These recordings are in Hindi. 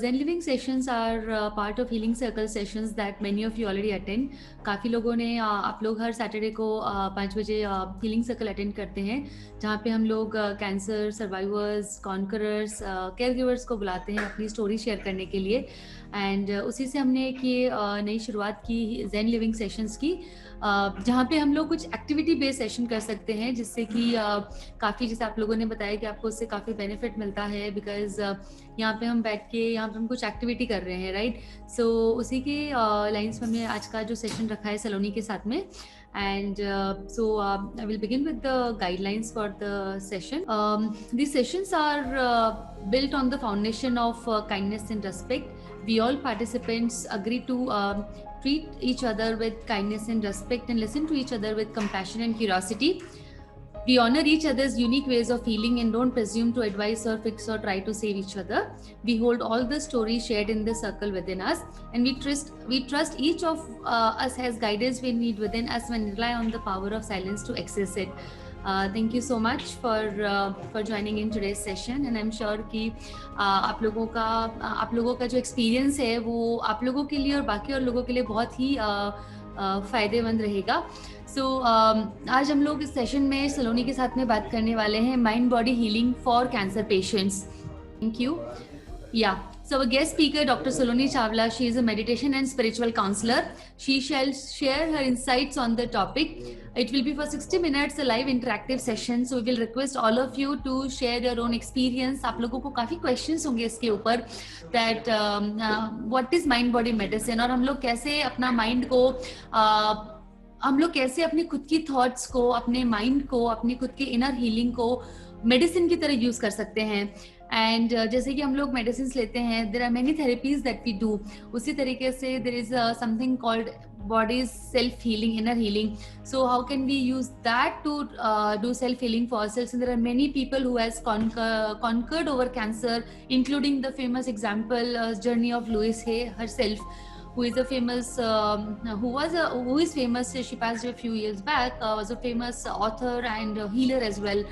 Zen Living sessions are part of Healing Circle sessions that many of you already attend. काफ़ी लोगों ने आप लोग हर सैटरडे को 5 बजे हीलिंग सर्कल अटेंड करते हैं, जहाँ पे हम लोग cancer survivors, conquerors, care givers को बुलाते हैं अपनी स्टोरी शेयर करने के लिए. एंड उसी से हमने एक ये नई शुरुआत की ज़ेन लिविंग सेशंस की, जहाँ पे हम लोग कुछ एक्टिविटी बेस्ड सेशन कर सकते हैं, जिससे कि काफ़ी, जैसे आप लोगों ने बताया कि आपको उससे काफ़ी बेनिफिट मिलता है, बिकॉज यहाँ पे हम बैठ के यहाँ पे हम कुछ एक्टिविटी कर रहे हैं, राइट. सो उसी के लाइन्स में हमने आज का जो सेशन रखा है सलोनी के साथ में. And so I will begin with the guidelines for the session. These sessions are built on the foundation of kindness and respect. We all participants agree to treat each other with kindness and respect and listen to each other with compassion and curiosity. We honor each other's unique ways of healing and don't presume to advise or fix or try to save each other. We hold all the stories shared in the circle within us, and we trust each of us has guidance we need within us when rely on the power of silence to access it. Thank you so much for joining in today's session, and I'm sure कि आप लोगों का जो experience है वो आप लोगों के लिए और बाकी और लोगों के लिए बहुत ही फ़ायदेमंद रहेगा. सो आज हम लोग इस सेशन में सलोनी के साथ में बात करने वाले हैं mind body healing for cancer patients. Thank you. Yeah. So our guest speaker, Dr. Saloni Chawla, she is a meditation and spiritual counselor. She shall share her insights on the topic. It will be for 60 minutes, a live interactive session. So we will request all of you to share your own experience. आप लोगों को काफ़ी questions होंगे इसके ऊपर that what is mind body medicine, और हम लोग कैसे अपना mind को हम लोग कैसे अपनी खुद की थॉट्स को, अपने माइंड को, अपनी खुद की इनर हीलिंग को मेडिसिन की तरह यूज कर सकते हैं. एंड जैसे कि हम लोग मेडिसिन लेते हैं, there are many therapies that we do. उसी तरीके से there is something called body's self healing, inner healing. So how can we use that to do self healing for ourselves? And there are many people who has conquered over cancer, including the famous example journey of Louise Hay herself, who is a famous who is famous. She passed away a few years back. Was a famous author and healer as well.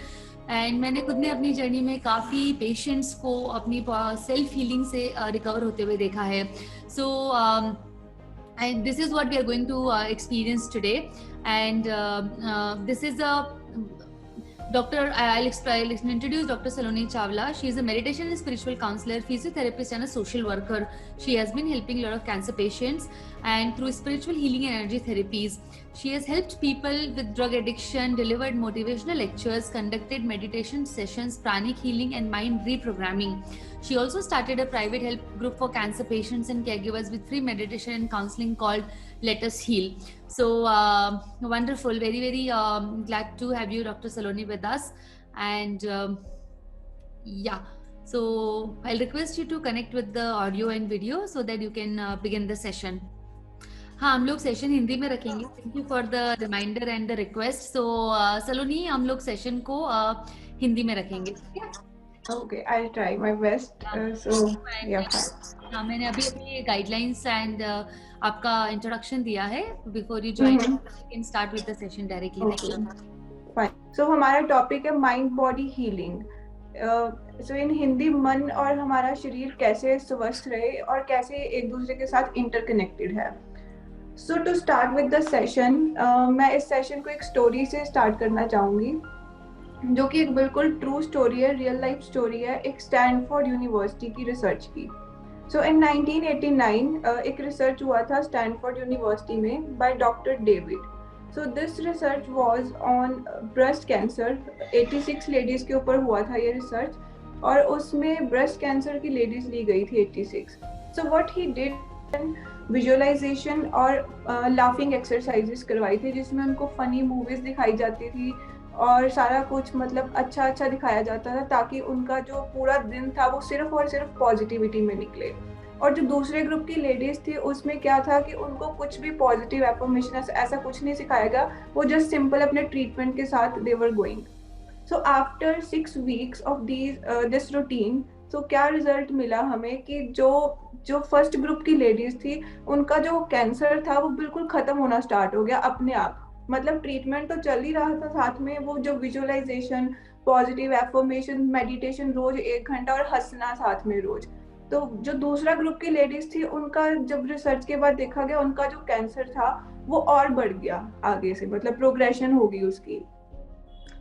And मैंने खुद ने अपनी जर्नी में काफ़ी पेशेंट्स को अपनी सेल्फ हीलिंग से रिकवर होते हुए देखा है. सो and this is what we are going to experience today. And this is a I'll introduce Dr. Saloni Chawla. She is a meditation and spiritual counselor, physiotherapist and a social worker. She has been helping a lot of cancer patients and through spiritual healing and energy therapies. She has helped people with drug addiction, delivered motivational lectures, conducted meditation sessions, pranic healing and mind reprogramming. She also started a private help group for cancer patients and caregivers with free meditation and counseling called Let Us Heal. So wonderful. Very, very glad to have you, Dr. Saloni, with us. And yeah, so I'll request you to connect with the audio and video so that you can begin the session. हाँ, हम लोग सेशन हिंदी में रखेंगे. Thank you for the reminder and the request. So Saloni, हम लोग सेशन को हिंदी में रखेंगे. Okay, I'll try my best. So yeah. हाँ, मैंने अभी अपनी गाइडलाइंस एंड आपका इंट्रोडक्शन दिया है. Before you join you can start with the session directly. Fine. So हमारा टॉपिक है mind body healing. So in Hindi, मन और हमारा शरीर कैसे स्वस्थ रहे और कैसे एक दूसरे के साथ इंटरकनेक्टेड है. So to start with the session, मैं इस सेशन को एक स्टोरी से स्टार्ट करना चाहूँगी, जो कि एक बिल्कुल ट्रू स्टोरी है, रियल लाइफ स्टोरी है, एक स्टैनफोर्ड यूनिवर्सिटी की रिसर्च की. सो इन 1989 एक रिसर्च हुआ था स्टैनफोर्ड यूनिवर्सिटी में by doctor David. So this research was on breast cancer. 86 ladies के ऊपर हुआ था ये रिसर्च, और उसमें ब्रेस्ट कैंसर की लेडीज ली गई थी 86. So what he did, visualisation और लाफिंग एक्सरसाइजेस करवाई थी, जिसमें उनको फनी मूवीज दिखाई जाती थी और सारा कुछ मतलब अच्छा दिखाया जाता था, ताकि उनका जो पूरा दिन था वो सिर्फ और सिर्फ पॉजिटिविटी में निकले. और जो दूसरे ग्रुप की लेडीज थी, उसमें क्या था कि उनको कुछ भी पॉजिटिव एफर्मेशन ऐसा कुछ नहीं सिखाया गया. वो जस्ट सिंपल अपने ट्रीटमेंट के साथ they were going. So after 6 weeks of this routine, तो क्या रिजल्ट मिला हमें कि जो फर्स्ट ग्रुप की लेडीज थी, उनका जो कैंसर था वो बिल्कुल खत्म होना स्टार्ट हो गया अपने आप. मतलब ट्रीटमेंट तो चल ही रहा था, साथ में वो जो विजुअलाइजेशन, पॉजिटिव एफर्मेशन, मेडिटेशन रोज 1 घंटा और हंसना साथ में रोज, तो जो दूसरा ग्रुप की लेडीज थी, उनका जब रिसर्च के बाद देखा गया, उनका जो कैंसर था वो और बढ़ गया आगे से, मतलब प्रोग्रेशन होगी उसकी।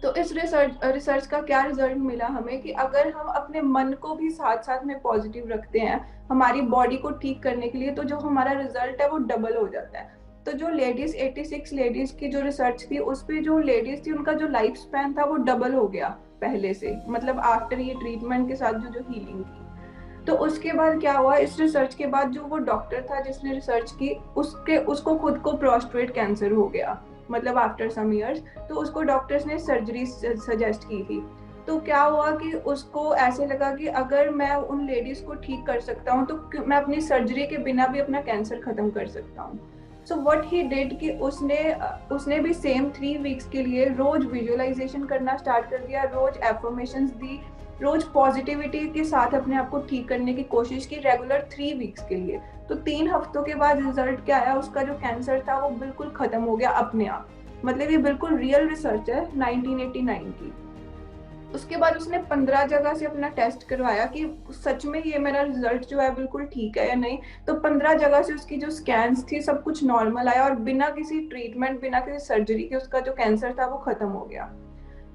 तो इस रिसर्च का क्या रिजल्ट मिला हमें कि अगर हम अपने मन को भी साथ साथ में पॉजिटिव रखते हैं हमारी बॉडी को ठीक करने के लिए, तो जो हमारा रिजल्ट है वो डबल हो जाता है। तो जो लेडीज 86 लेडीज की जो रिसर्च थी, उस पे जो लेडीज थी उनका जो लाइफ स्पैन था वो डबल हो गया पहले से, मतलब आफ्टर ये ट्रीटमेंट के साथ जो हीलिंग की। तो उसके बाद क्या हुआ, इस रिसर्च के बाद जो वो डॉक्टर था जिसने रिसर्च की, उसको खुद को प्रोस्टेट कैंसर हो गया, मतलब आफ्टर सम इयर्स। तो उसको डॉक्टर्स ने सर्जरी सजेस्ट की थी। तो क्या हुआ कि उसको ऐसे लगा कि अगर मैं उन लेडीज को ठीक कर सकता हूँ तो मैं अपनी सर्जरी के बिना भी अपना कैंसर खत्म कर सकता हूँ। सो व्हाट ही डिड कि उसने भी सेम 3 वीक्स के लिए रोज विजुअलाइजेशन करना स्टार्ट कर दिया, रोज एफर्मेशंस दी, रोज पॉजिटिविटी के साथ अपने आप को ठीक करने की कोशिश की, रेगुलर 3 वीक्स के लिए। तो 3 हफ्तों के बाद रिजल्ट क्या आया, उसका जो कैंसर था वो बिल्कुल खत्म हो गया अपने आप। मतलब ये बिल्कुल रियल रिसर्च है 1989 की। उसके बाद उसने 15 जगह से अपना टेस्ट करवाया कि सच में ये मेरा रिजल्ट जो है बिल्कुल ठीक है या नहीं। तो 15 जगह से उसकी जो स्कैन्स थी सब कुछ नॉर्मल आया, और बिना किसी ट्रीटमेंट, बिना किसी सर्जरी के उसका जो कैंसर था वो खत्म हो गया।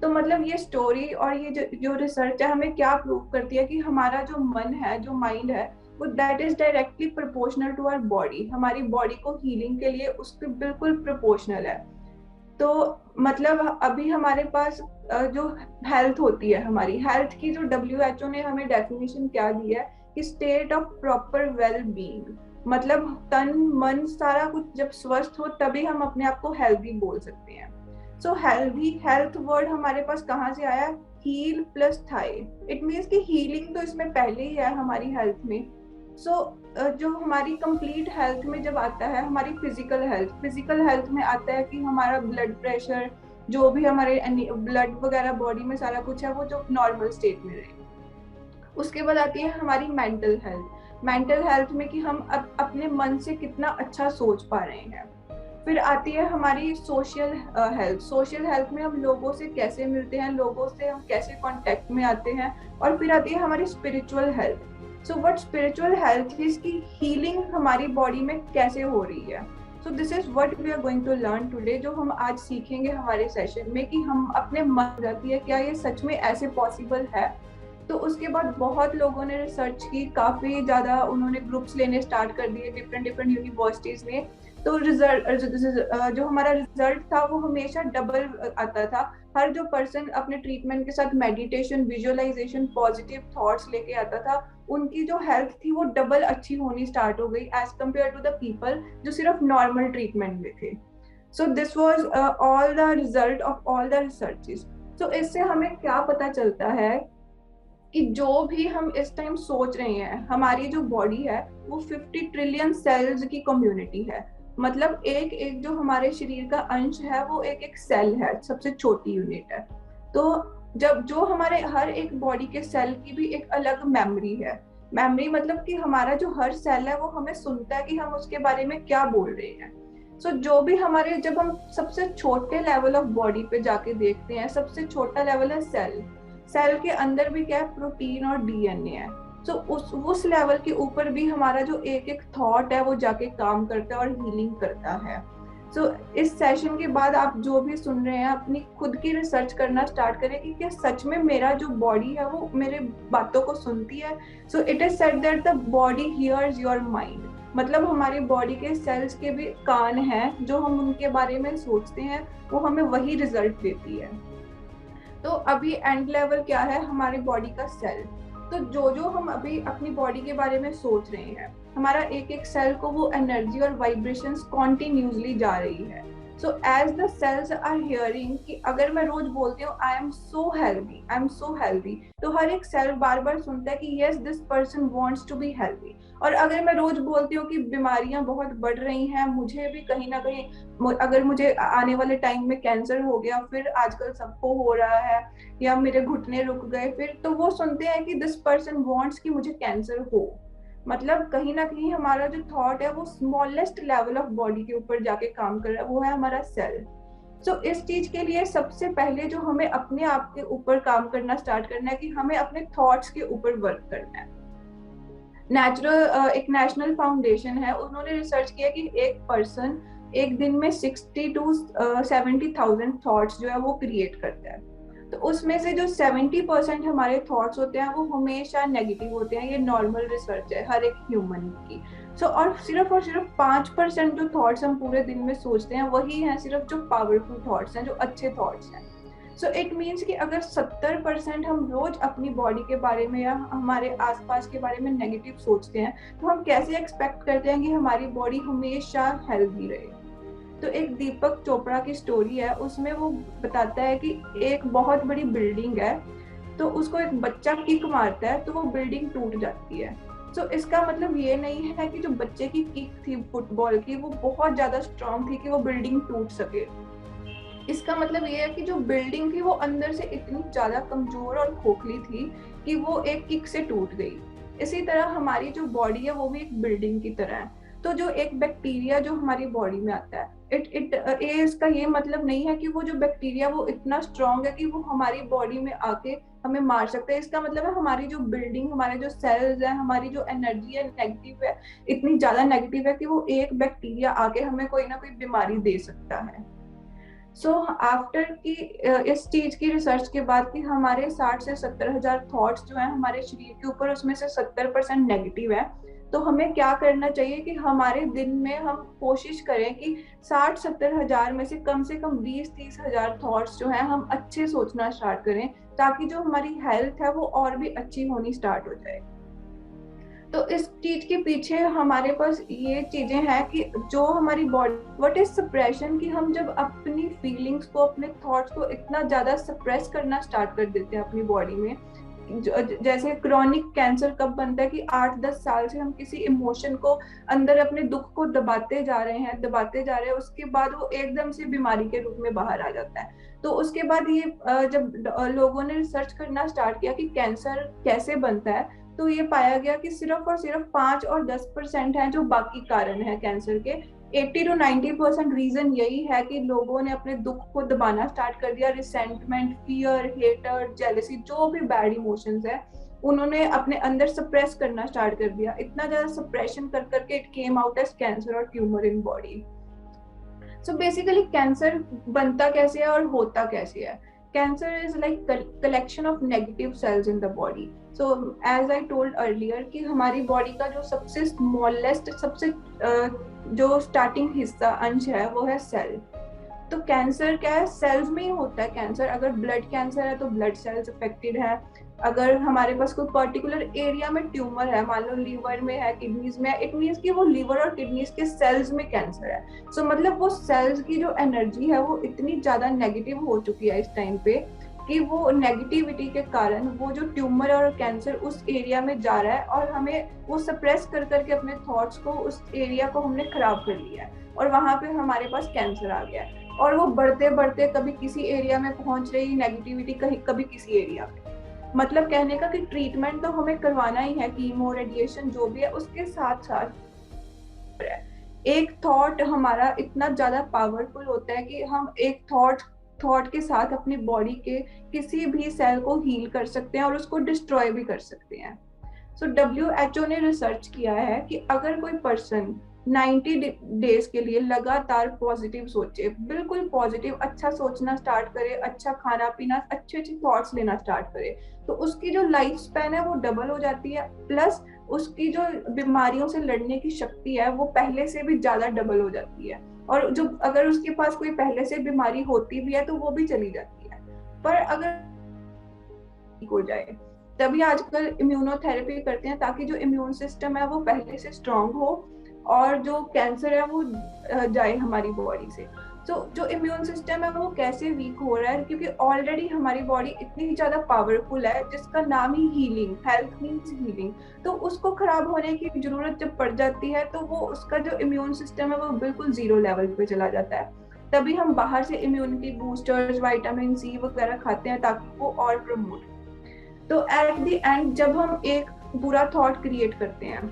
तो मतलब ये स्टोरी और ये जो रिसर्च है हमें क्या प्रूव करती है कि हमारा जो मन है, जो माइंड है, वो that is directly proportional to our body. हमारी बॉडी को हीलिंग के लिए उसके बिल्कुल प्रोपोर्शनल है। तो मतलब अभी हमारे पास जो हेल्थ होती है, हमारी हेल्थ की जो WHO ने हमें डेफिनेशन क्या दी है कि state of proper well being, मतलब तन मन सारा कुछ जब स्वस्थ हो तभी हम अपने आप को हेल्दी बोल सकते हैं। सो हेल्दी, हेल्थ वर्ड हमारे पास कहाँ से आया, heal plus thy. It means कि हीलिंग तो इसमें पहले ही है हमारी हेल्थ में। सो जो हमारी कंप्लीट हेल्थ में जब आता है, हमारी फिजिकल हेल्थ में आता है कि हमारा ब्लड प्रेशर, जो भी हमारे ब्लड वगैरह बॉडी में सारा कुछ है वो जो नॉर्मल स्टेट में रहे। उसके बाद आती है हमारी मेंटल हेल्थ में कि हम अपने मन से कितना अच्छा सोच पा रहे हैं। फिर आती है हमारी सोशल हेल्थ में हम लोगों से कैसे मिलते हैं, लोगों से हम कैसे कांटेक्ट में आते हैं। और फिर आती है हमारी spiritual health. So what spiritual health is की हीलिंग हमारी बॉडी में कैसे हो रही है। So this is what we are going to learn today, जो हम आज सीखेंगे हमारे सेशन में कि हम अपने मन जाती है क्या ये सच में ऐसे पॉसिबल है। तो उसके बाद बहुत लोगों ने रिसर्च की, काफी ज्यादा उन्होंने ग्रुप्स लेने स्टार्ट कर दिए डिफरेंट यूनिवर्सिटीज ने। तो रिजल्ट जो हमारा रिजल्ट था वो हमेशा डबल आता था। हर जो पर्सन अपने ट्रीटमेंट के साथ मेडिटेशन, विजुअलाइजेशन, पॉजिटिव थॉट्स लेके आता था, उनकी जो हेल्थ थी वो डबल अच्छी होनी स्टार्ट हो गई as compare to the people जो सिर्फ नॉर्मल ट्रीटमेंट में थे। So this was all the result of all the researches. तो इससे हमें क्या पता चलता है कि जो भी हम इस टाइम सोच रहे हैं, हमारी जो बॉडी है वो 50 ट्रिलियन सेल्स की कम्युनिटी है। मतलब एक एक जो हमारे शरीर का अंश है वो एक एक सेल है, सबसे छोटी यूनिट है। तो जब जो हमारे हर एक बॉडी के सेल की भी एक अलग मेमोरी है। मेमोरी मतलब कि हमारा जो हर सेल है वो हमें सुनता है कि हम उसके बारे में क्या बोल रहे हैं। सो जो भी हमारे, जब हम सबसे छोटे लेवल ऑफ बॉडी पे जाके देखते हैं, सबसे छोटा लेवल है सेल के अंदर भी क्या है, प्रोटीन और DNA है। सो उस लेवल के ऊपर भी हमारा जो एक एक थॉट है वो जाके काम करता है और हीलिंग करता है। सो इस सेशन के बाद आप जो भी सुन रहे हैं अपनी खुद की रिसर्च करना स्टार्ट करें कि क्या सच में मेरा जो बॉडी है वो मेरे बातों को सुनती है। So it is said that the body hears your mind, मतलब हमारी बॉडी के सेल्स के भी कान हैं, जो हम उनके बारे में सोचते हैं वो हमें वही रिजल्ट देती है। तो अभी एंड लेवल क्या है, हमारी बॉडी का सेल। तो जो जो हम अभी अपनी बॉडी के बारे में सोच रहे हैं, हमारा एक एक सेल को वो एनर्जी और वाइब्रेशंस कॉन्टिन्यूसली जा रही है। So as the cells are hearing कि अगर मैं रोज बोलती हूँ आई एम सो हेल्दी, तो हर एक सेल बार बार सुनता है कि yes this person wants to be healthy. और अगर मैं रोज बोलती हूँ कि बीमारियां बहुत बढ़ रही हैं, मुझे भी कहीं ना कहीं, अगर मुझे आने वाले टाइम में कैंसर हो गया, फिर आजकल सबको हो रहा है, या मेरे घुटने रुक गए, फिर तो वो सुनते हैं कि दिस पर्सन वांट्स कि मुझे कैंसर हो। मतलब कहीं ना कहीं हमारा जो थॉट है वो स्मॉलेस्ट लेवल ऑफ बॉडी के ऊपर जाके काम कर रहा है, वो है हमारा सेल। सो इस चीज के लिए सबसे पहले जो हमें अपने आप के ऊपर काम करना स्टार्ट करना है कि हमें अपने थॉट्स के ऊपर वर्क करना है। एक नेशनल फाउंडेशन है, उन्होंने रिसर्च किया कि एक पर्सन एक दिन में 60 to 70,000 थॉट्स जो है वो क्रिएट करता है। तो उसमें से जो 70% हमारे थॉट्स होते हैं वो हमेशा नेगेटिव होते हैं। ये नॉर्मल रिसर्च है हर एक ह्यूमन की। और सिर्फ 5% जो थॉट्स हम पूरे दिन में सोचते हैं वही हैं सिर्फ जो पावरफुल थॉट्स हैं, जो अच्छे थॉट्स हैं। इट मीन्स कि अगर 70% हम रोज अपनी बॉडी के बारे में या हमारे आसपास के बारे में नेगेटिव सोचते हैं, तो हम कैसे एक्सपेक्ट करते हैं कि हमारी बॉडी हमेशा हेल्दी रहे। तो एक दीपक चोपड़ा की स्टोरी है, उसमें वो बताता है कि एक बहुत बड़ी बिल्डिंग है, तो उसको एक बच्चा किक मारता है तो वो बिल्डिंग टूट जाती है। इसका मतलब ये नहीं है कि जो बच्चे की किक थी फुटबॉल की वो बहुत ज्यादा स्ट्रांग थी कि वो बिल्डिंग टूट सके। इसका मतलब ये है कि जो बिल्डिंग थी वो अंदर से इतनी ज्यादा कमजोर और खोखली थी कि वो एक किक से टूट गई। इसी तरह हमारी जो बॉडी है वो भी एक बिल्डिंग की तरह है। तो जो एक बैक्टीरिया जो हमारी बॉडी में आता है, इसका ये मतलब नहीं है कि वो जो बैक्टीरिया वो इतना स्ट्रांग है कि वो हमारी बॉडी में आके हमें मार सकता है। इसका मतलब है हमारी जो बिल्डिंग, हमारे जो सेल्स है, हमारी जो एनर्जी है नेगेटिव है, इतनी ज्यादा नेगेटिव है कि वो एक बैक्टीरिया आके हमें कोई ना कोई बीमारी दे सकता है। आफ्टर की इस चीज की रिसर्च के बाद कि हमारे 60 से 70,000 थॉट्स जो हैं हमारे शरीर के ऊपर, उसमें से 70% नेगेटिव है। तो हमें क्या करना चाहिए कि हमारे दिन में हम कोशिश करें कि 60-70,000 में से कम 20-30,000 थॉट्स जो हैं हम अच्छे सोचना स्टार्ट करें, ताकि जो हमारी हेल्थ है वो और भी अच्छी होनी स्टार्ट हो जाए। तो इस चीज के पीछे हमारे पास ये चीजें हैं कि जो हमारी बॉडी, व्हाट इज सप्रेशन, कि हम जब अपनी फीलिंग्स को, अपने थॉट्स को इतना ज्यादा सप्रेस करना स्टार्ट कर देते हैं अपनी बॉडी में। जैसे क्रॉनिक कैंसर कब बनता है कि 8-10 साल से हम किसी इमोशन को अंदर, अपने दुख को दबाते जा रहे हैं, उसके बाद वो एकदम से बीमारी के रूप में बाहर आ जाता है। तो उसके बाद ये जब लोगों ने रिसर्च करना स्टार्ट किया कि कैंसर कैसे बनता है, तो ये पाया गया कि सिर्फ और सिर्फ 5 और 10% है जो बाकी कारण है कैंसर के। 80 to 90% रीजन यही है कि लोगों ने अपने दुख को दबाना स्टार्ट कर दिया। रिसेंटमेंट, फियर, हेटर, जेलसी, जो भी बैड इमोशंस है उन्होंने अपने अंदर सप्रेस करना स्टार्ट कर दिया। इतना ज्यादा सप्रेशन कर करके it came out as cancer और tumour in body. Basically cancer बनता कैसे है और होता कैसे है? Cancer is like collection of negative cells in the body. So as I told earlier कि हमारी बॉडी का जो सबसे स्मॉलेस्ट, सबसे जो स्टार्टिंग हिस्सा, अंश है, वो है सेल। तो कैंसर क्या है? सेल्स में ही होता है कैंसर। अगर ब्लड कैंसर है तो ब्लड सेल्स अफेक्टेड है। अगर हमारे पास कोई पर्टिकुलर एरिया में ट्यूमर है, मान लो लीवर में है, किडनीज में है, इट मीन्स कि वो लीवर और किडनीज के सेल्स में कैंसर है। मतलब वो सेल्स की जो एनर्जी है वो इतनी ज्यादा नेगेटिव हो चुकी है इस टाइम पे कि वो नेगेटिविटी के कारण वो जो ट्यूमर और कैंसर उस एरिया में जा रहा है, और हमें वो सप्रेस कर करके अपने थॉट्स को, उस एरिया को हमने खराब कर लिया है, और वहां पे हमारे पास कैंसर आ गया है। और वो बढ़ते बढ़ते कभी किसी एरिया में पहुंच रही नेगेटिविटी, कभी किसी एरिया में। मतलब कहने का कि ट्रीटमेंट तो हमें करवाना ही है, कीमो, रेडिएशन, जो भी है, उसके साथ साथ एक थॉट हमारा इतना ज्यादा पावरफुल होता है कि हम एक थॉट के साथ अपनी बॉडी के किसी भी सेल को हील कर सकते हैं और उसको डिस्ट्रॉय भी कर सकते हैं। WHO ने रिसर्च किया है कि अगर कोई पर्सन 90 डेज के लिए लगातार पॉजिटिव सोचे, बिल्कुल पॉजिटिव, अच्छा सोचना स्टार्ट करे, अच्छा खाना पीना, अच्छे अच्छे थॉट्स लेना स्टार्ट करे, तो उसकी जो लाइफ स्पैन है वो डबल हो जाती है। प्लस उसकी जो बीमारियों से लड़ने की शक्ति है वो पहले से भी ज्यादा डबल हो जाती है। और जो अगर उसके पास कोई पहले से बीमारी होती भी है तो वो भी चली जाती है। पर अगर ठीक हो जाए, तभी आजकल इम्यूनोथेरेपी करते हैं, ताकि जो इम्यून सिस्टम है वो पहले से स्ट्रांग हो और जो कैंसर है वो जाए हमारी बॉडी से। जो इम्यून सिस्टम है वो कैसे वीक हो रहा है? क्योंकि ऑलरेडी हमारी बॉडी इतनी ज्यादा पावरफुल है, जिसका नाम ही हीलिंग, हेल्थ मीन्स हीलिंग। तो उसको खराब होने की जरूरत जब पड़ जाती है तो वो उसका जो इम्यून सिस्टम है वो बिल्कुल 0 लेवल पे चला जाता है। तभी हम बाहर से इम्यूनिटी बूस्टर्स, विटामिन सी वगैरह खाते हैं ताकि वो और प्रमोट। तो एट द एंड जब हम एक बुरा थॉट क्रिएट करते हैं,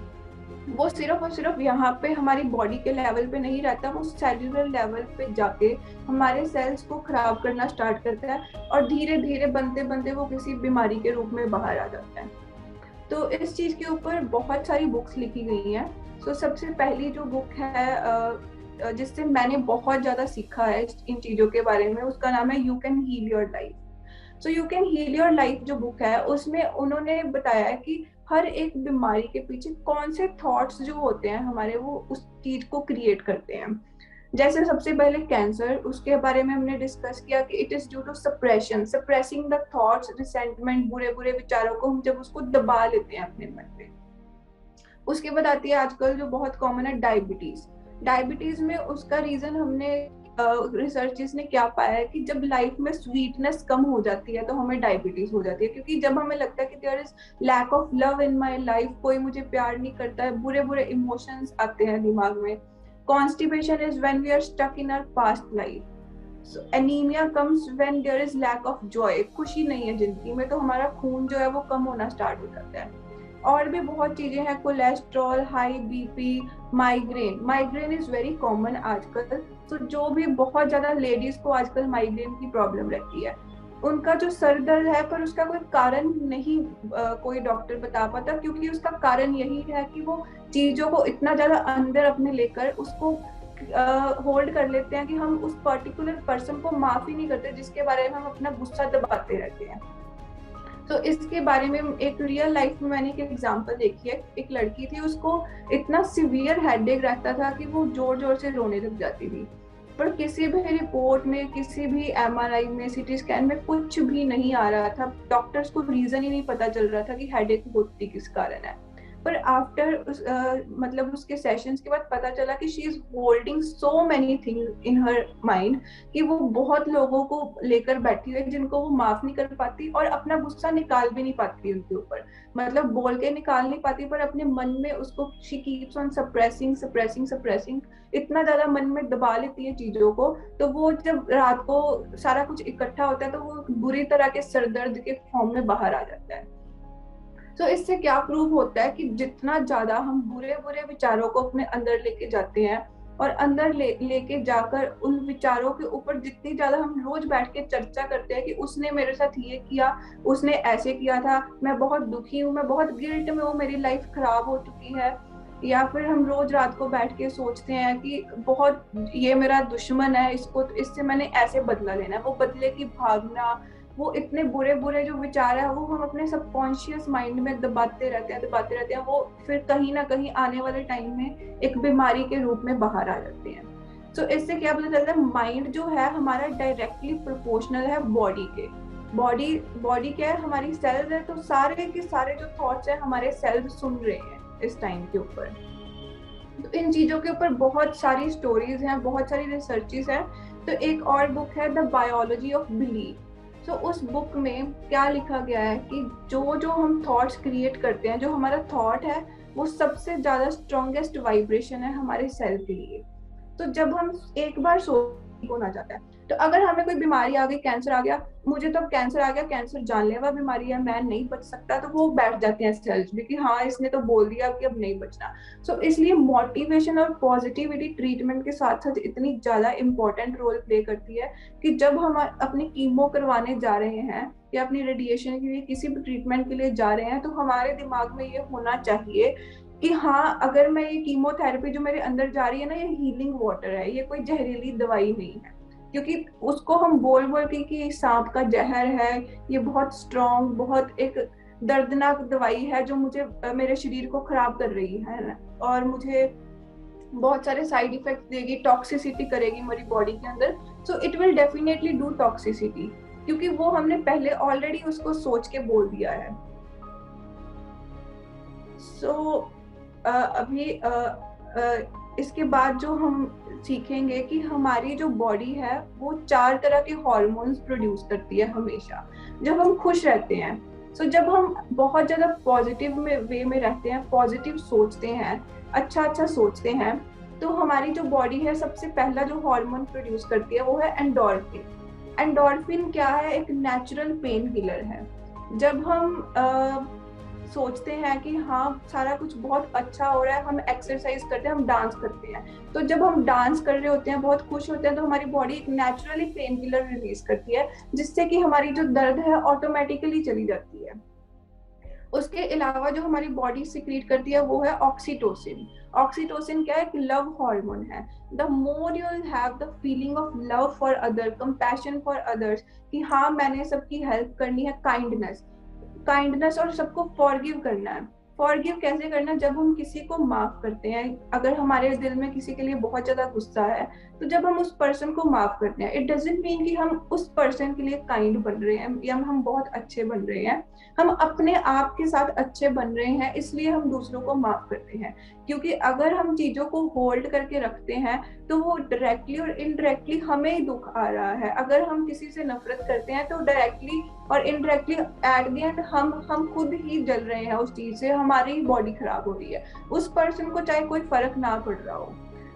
वो सिर्फ और सिर्फ यहाँ पे हमारी बॉडी के लेवल पे नहीं रहता, वो सेल्युलर लेवल पे जाके हमारे सेल्स को खराब करना स्टार्ट करता है, और धीरे धीरे बनते बनते वो किसी बीमारी के रूप में बाहर आ जाता है। तो इस चीज के ऊपर बहुत सारी बुक्स लिखी गई हैं। तो सबसे पहली जो बुक है जिससे मैंने बहुत ज्यादा सीखा है इन चीजों के बारे में, उसका नाम है you can heal your life. So you can heal your life जो बुक है, उसमें उन्होंने बताया है कि हर एक बीमारी के पीछे कौन से थॉट्स जो होते हैं हमारे, वो उस चीज को क्रिएट करते हैं। जैसे सबसे पहले कैंसर, उसके बारे में हमने डिस्कस किया कि it is due to suppression, suppressing the thoughts, resentment, बुरे बुरे विचारों को हम जब उसको दबा लेते हैं अपने मन पे। उसके बाद आती है आजकल जो बहुत कॉमन है, डायबिटीज। डायबिटीज में उसका रीजन हमने रिसर्चेस ने क्या पाया है कि जब लाइफ में स्वीटनेस कम हो जाती है तो हमें डायबिटीज हो जाती है, क्योंकि जब हमें लगता है कि there is lack of love in my life, कोई मुझे प्यार नहीं करता है, बुरे बुरे इमोशंस आते हैं दिमाग में। Constipation is when we are stuck in our past life. So anaemia comes when there is lack of joy, खुशी नहीं है जिंदगी में, तो हमारा खून जो है वो कम होना स्टार्ट हो जाता है। और भी बहुत चीजें हैं, cholesterol, high BP, migraine. Migraine is very common आजकल। तो जो भी बहुत ज्यादा लेडीज को आजकल माइग्रेन की प्रॉब्लम रहती है, उनका जो सर दर्द है पर उसका कोई कारण नहीं कोई डॉक्टर बता पाता, क्योंकि उसका कारण यही है कि वो चीजों को इतना ज्यादा अंदर अपने लेकर उसको होल्ड कर लेते हैं कि हम उस पर्टिकुलर पर्सन को माफ ही नहीं करते, जिसके बारे में हम अपना गुस्सा दबाते रहते हैं। तो इसके बारे में एक रियल लाइफ में मैंने एक एग्जांपल देखी है। एक लड़की थी, उसको इतना सीवियर हेडेक रहता था कि वो जोर जोर से रोने लग जाती थी, पर किसी भी रिपोर्ट में, किसी भी एमआरआई में, सीटी स्कैन में कुछ भी नहीं आ रहा था। डॉक्टर्स को रीजन ही नहीं पता चल रहा था कि हेडेक होती किस कारण है। पर आफ्टर मतलब उसके सेशंस के बाद पता चला कि she is holding so many things in her mind, कि वो बहुत लोगों को लेकर बैठी हुई है जिनको वो माफ नहीं कर पाती, और अपना गुस्सा निकाल भी नहीं पाती उनके ऊपर। मतलब बोल के निकाल नहीं पाती, पर अपने मन में उसको she keeps on suppressing suppressing suppressing, इतना ज्यादा मन में दबा लेती है चीजों को। तो वो जब रात को सारा कुछ इकट्ठा होता है तो वो बुरी तरह के सरदर्द के फॉर्म में बाहर आ जाता है। तो इससे क्या प्रूव होता है कि जितना ज्यादा हम बुरे बुरे विचारों को अपने अंदर लेके जाते हैं, और अंदर लेके जाकर उन विचारों के ऊपर जितनी ज्यादा हम रोज बैठ के चर्चा करते हैं कि उसने मेरे साथ ये किया, उसने ऐसे किया था, मैं बहुत दुखी हूँ, मैं बहुत गिल्ट में हूँ, मेरी लाइफ खराब हो चुकी है, या फिर हम रोज रात को बैठ के सोचते हैं कि बहुत ये मेरा दुश्मन है, इसको इससे मैंने ऐसे बदला लेना है, वो बदले की भावना, वो इतने बुरे बुरे जो विचार है वो हम अपने सबकॉन्शियस माइंड में दबाते रहते हैं, वो फिर कहीं ना कहीं आने वाले टाइम में एक बीमारी के रूप में बाहर आ जाते हैं। तो इससे क्या पता चलता है, माइंड जो है हमारा डायरेक्टली प्रोपोर्शनल है बॉडी के। बॉडी क्या है, हमारी सेल्स है, तो सारे के सारे जो थॉट्स है हमारे सेल्स सुन रहे हैं इस टाइम के ऊपर। तो इन चीजों के ऊपर बहुत सारी स्टोरीज हैं, बहुत सारी रिसर्चेस हैं। तो एक और बुक है द बायोलॉजी ऑफ बिलीफ। तो उस बुक में क्या लिखा गया है कि जो जो हम थॉट्स क्रिएट करते हैं, जो हमारा थॉट है वो सबसे ज्यादा स्ट्रॉन्गेस्ट वाइब्रेशन है हमारे सेल के लिए। तो जब हम एक बार होना जाता है, तो अगर हमें कोई बीमारी आ गई, कैंसर आ गया, मुझे तो कैंसर आ गया, कैंसर जानलेवा बीमारी है, मैं नहीं बच सकता, तो वो बैठ जाते हैं सेल्स भी कि हाँ इसने तो बोल दिया कि अब नहीं बचना। सो इसलिए मोटिवेशन और पॉजिटिविटी ट्रीटमेंट के साथ साथ इतनी ज्यादा इंपॉर्टेंट रोल प्ले करती है कि जब हम अपनी कीमो करवाने जा रहे हैं या अपनी रेडिएशन के लिए किसी भी ट्रीटमेंट के लिए जा रहे हैं, तो हमारे दिमाग में ये होना चाहिए कि हाँ अगर मैं ये कीमोथेरेपी जो मेरे अंदर जा रही है ना, ये हीलिंग वाटर है, ये कोई जहरीली दवाई नहीं है। क्योंकि उसको हम बोल बोल के सांप का जहर है, ये बहुत स्ट्रॉन्ग, बहुत एक दर्दनाक दवाई है जो मुझे मेरे शरीर को खराब कर रही है और मुझे बहुत सारे साइड इफेक्ट्स देगी, टॉक्सिसिटी करेगी मेरी बॉडी के अंदर। So it will definitely do toxicity, क्योंकि वो हमने पहले ऑलरेडी उसको सोच के बोल दिया है। सो अभी इसके बाद जो हम सीखेंगे कि हमारी जो बॉडी है वो 4 तरह के हार्मोन्स प्रोड्यूस करती है हमेशा जब हम खुश रहते हैं। सो जब हम बहुत ज्यादा पॉजिटिव वे में रहते हैं, पॉजिटिव सोचते हैं, अच्छा सोचते हैं, तो हमारी जो बॉडी है सबसे पहला जो हार्मोन प्रोड्यूस करती है वो है एंडोर्फिन। एंडोर्फिन क्या है, एक नेचुरल पेन किलर है। जब हम सोचते हैं कि हाँ सारा कुछ बहुत अच्छा हो रहा है, हम एक्सरसाइज करते हैं, हम डांस करते हैं, तो जब हम डांस कर रहे होते हैं, बहुत खुश होते हैं, तो हमारी बॉडी एक नेचुरली पेन किलर रिलीज करती है, जिससे कि हमारी जो दर्द है ऑटोमेटिकली चली जाती है। उसके अलावा जो हमारी बॉडी सिक्रीट करती है वो है ऑक्सीटोसिन। ऑक्सीटोसिन क्या है? एक लव हार्मोन है। The more you have the feeling of love for other, compassion for others, कि हाँ मैंने सबकी हेल्प करनी है, काइंडनेस, काइंडनेस और सबको फॉरगिव करना है। फॉरगिव कैसे करना है? जब हम किसी को माफ करते हैं, अगर हमारे दिल में किसी के लिए बहुत ज्यादा गुस्सा है, तो जब हम उस पर्सन को माफ करते हैं, इट डजंट मीन कि हम उस पर्सन के लिए काइंड बन रहे हैं या हम बहुत अच्छे बन रहे हैं। हम अपने आप के साथ अच्छे बन रहे हैं, इसलिए हम दूसरों को माफ करते हैं। क्योंकि अगर हम चीजों को होल्ड करके रखते हैं तो वो डायरेक्टली और इनडायरेक्टली हमें ही दुख आ रहा है। अगर हम किसी से नफरत करते हैं तो डायरेक्टली और इनडायरेक्टली एट द एंड हम खुद ही जल रहे हैं उस चीज से, हमारी ही बॉडी खराब हो रही है, उस पर्सन को चाहे कोई फर्क ना पड़ रहा हो।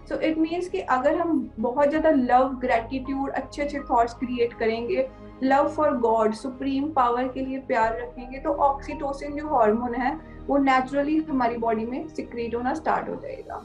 सो इट मीन्स कि अगर हम बहुत ज्यादा लव, ग्रेटिट्यूड, अच्छे अच्छे थॉट्स क्रिएट करेंगे, love for God, supreme power के लिए प्यार रखेंगे, तो ऑक्सीटोसिन जो हार्मोन है वो नेचुरली हमारी बॉडी में सिक्रीट होना स्टार्ट हो जाएगा।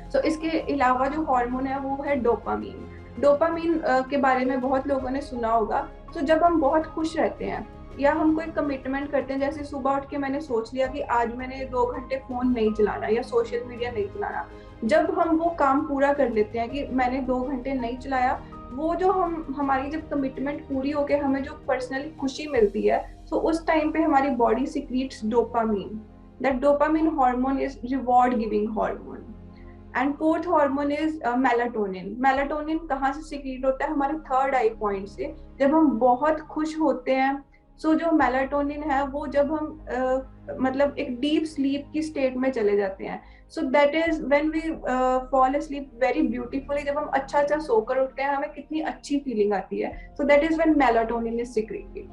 सो इसके अलावा जो हार्मोन है वो है डोपामीन। डोपामीन के बारे में बहुत लोगों ने सुना होगा। तो जब हम बहुत खुश रहते हैं या हम कोई कमिटमेंट करते हैं, जैसे सुबह उठ के मैंने सोच लिया कि आज मैंने 2 घंटे फोन नहीं चलाना या सोशल मीडिया नहीं चलाना, जब हम वो काम पूरा कर लेते हैं कि मैंने 2 घंटे नहीं चलाया, वो जो हमारी जब कमिटमेंट पूरी हो गई, हमें जो पर्सनली खुशी मिलती है, तो उस टाइम पे हमारी body secretes dopamine. That dopamine hormone is reward giving hormone. And fourth hormone is melatonin. Melatonin कहाँ से सिक्रीट होता है? हमारे थर्ड आई पॉइंट से। जब हम बहुत खुश होते हैं, सो जो मेलाटोनिन है वो जब हम मतलब एक डीप स्लीप की स्टेट में चले जाते हैं, so that is when we fall asleep very beautifully. जब हम अच्छा अच्छा सोकर उठते हैं, हमें कितनी अच्छी फीलिंग आती है, so that is when melatonin is secreted.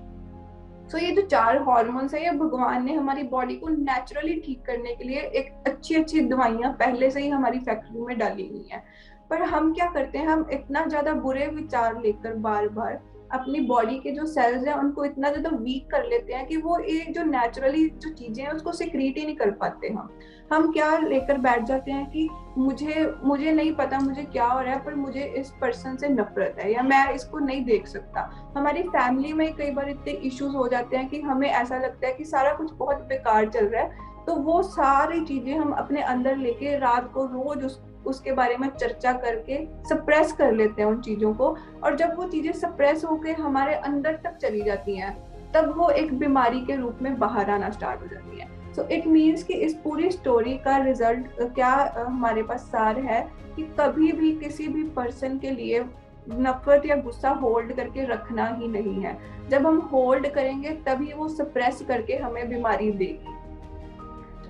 So ये जो 4 हॉर्मोन्स है, ये भगवान ने हमारी बॉडी को नेचुरली ठीक करने के लिए एक अच्छी अच्छी दवाइयां पहले से ही हमारी फैक्ट्री में डाली हुई हैं। पर हम क्या करते हैं? हम इतना ज्यादा बुरे विचार लेकर बार बार अपनी बॉडी के जो सेल्स हैं उनको इतना ज्यादा वीक कर लेते हैं कि वो एक जो नेचुरली जो चीजें हैं उसको सिक्रीट ही नहीं कर पाते। हम क्या लेकर बैठ जाते हैं कि मुझे नहीं पता मुझे क्या हो रहा है, पर मुझे इस पर्सन से नफरत है या मैं इसको नहीं देख सकता। हमारी फैमिली में कई बार इतने इश्यूज हो जाते हैं कि हमें ऐसा लगता है कि सारा कुछ बहुत बेकार चल रहा है, तो वो सारी चीजें हम अपने अंदर लेके रात को रोज उसके बारे में चर्चा करके सप्रेस कर लेते हैं उन चीजों को। और जब वो चीजें सप्रेस होके हमारे अंदर तक चली जाती हैं, तब वो एक बीमारी के रूप में बाहर आना स्टार्ट हो जाती है। सो इट मीन्स कि इस पूरी स्टोरी का रिजल्ट क्या हमारे पास सार है कि कभी भी किसी भी पर्सन के लिए नफरत या गुस्सा होल्ड करके रखना ही नहीं है। जब हम होल्ड करेंगे तभी वो सप्रेस करके हमें बीमारी देगी।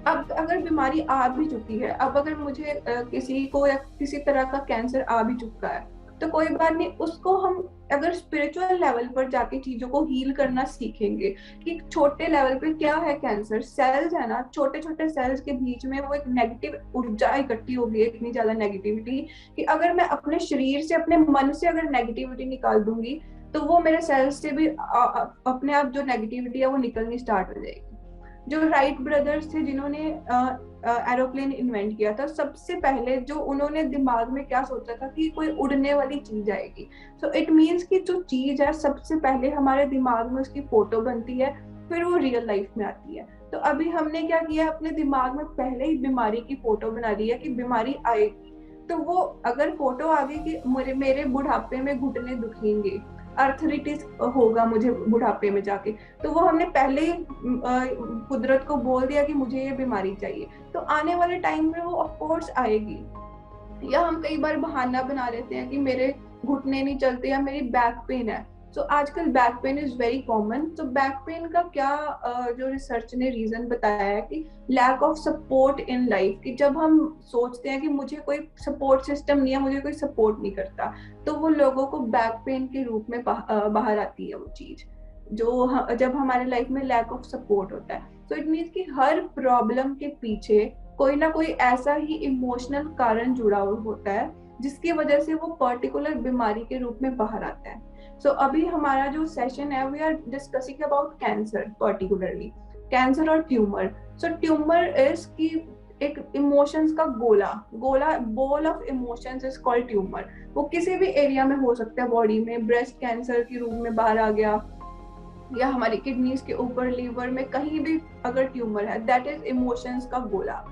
अब अगर बीमारी आ भी चुकी है, अब अगर मुझे किसी को या किसी तरह का कैंसर आ भी चुका है, तो कोई बात नहीं, उसको हम अगर स्पिरिचुअल लेवल पर जाके चीजों को हील करना सीखेंगे कि छोटे लेवल पे क्या है, कैंसर सेल्स है ना, छोटे छोटे सेल्स के बीच में वो एक नेगेटिव ऊर्जा इकट्ठी हो गई है, इतनी ज्यादा नेगेटिविटी कि अगर मैं अपने शरीर से, अपने मन से अगर नेगेटिविटी निकाल दूंगी, तो वो मेरे सेल्स से भी अपने आप जो नेगेटिविटी है वो निकलनी स्टार्ट हो जाएगी। जो राइट ब्रदर्स थे जिन्होंने एरोप्लेन इन्वेंट किया था, सबसे पहले जो उन्होंने दिमाग में क्या सोचा था कि कोई उड़ने वाली चीज आएगी। सो इट मीन्स कि जो चीज है सबसे पहले हमारे दिमाग में उसकी फोटो बनती है, फिर वो रियल लाइफ में आती है। तो अभी हमने क्या किया, अपने दिमाग में पहले ही बीमारी की फोटो बना ली है कि बीमारी आएगी। तो वो अगर फोटो आ गई कि मेरे बुढ़ापे में घुटने दुखेंगे, अर्थराइटिस होगा मुझे बुढ़ापे में जाके, तो वो हमने पहले ही कुदरत को बोल दिया कि मुझे ये बीमारी चाहिए, तो आने वाले टाइम में वो ऑफ कोर्स आएगी। या हम कई बार बहाना बना लेते हैं कि मेरे घुटने नहीं चलते या मेरी बैक पेन है। सो आजकल back pain is very common. तो बैक पेन का क्या जो रिसर्च ने रीजन बताया है कि lack of support in life, कि जब हम सोचते हैं कि मुझे कोई सपोर्ट सिस्टम नहीं है, मुझे कोई सपोर्ट नहीं करता, तो वो लोगों को बैक पेन के रूप में बाहर आती है वो चीज, जो जब हमारे लाइफ में लैक ऑफ सपोर्ट होता है। सो इट मीन्स कि हर प्रॉब्लम के पीछे कोई ना कोई ऐसा ही इमोशनल कारण जुड़ा होता है जिसकी वजह से वो पर्टिकुलर बीमारी के रूप में बाहर आता है। सो अभी हमारा जो सेशन है, we are discussing about cancer, particularly cancer और ट्यूमर। सो ट्यूमर इज की एक इमोशंस का ball of emotions is called tumour. वो किसी भी एरिया में हो सकता है बॉडी में, ब्रेस्ट कैंसर के रूप में बाहर आ गया, या हमारी किडनीज के ऊपर, लीवर में कहीं भी अगर ट्यूमर है, दैट इज इमोशंस का गोला।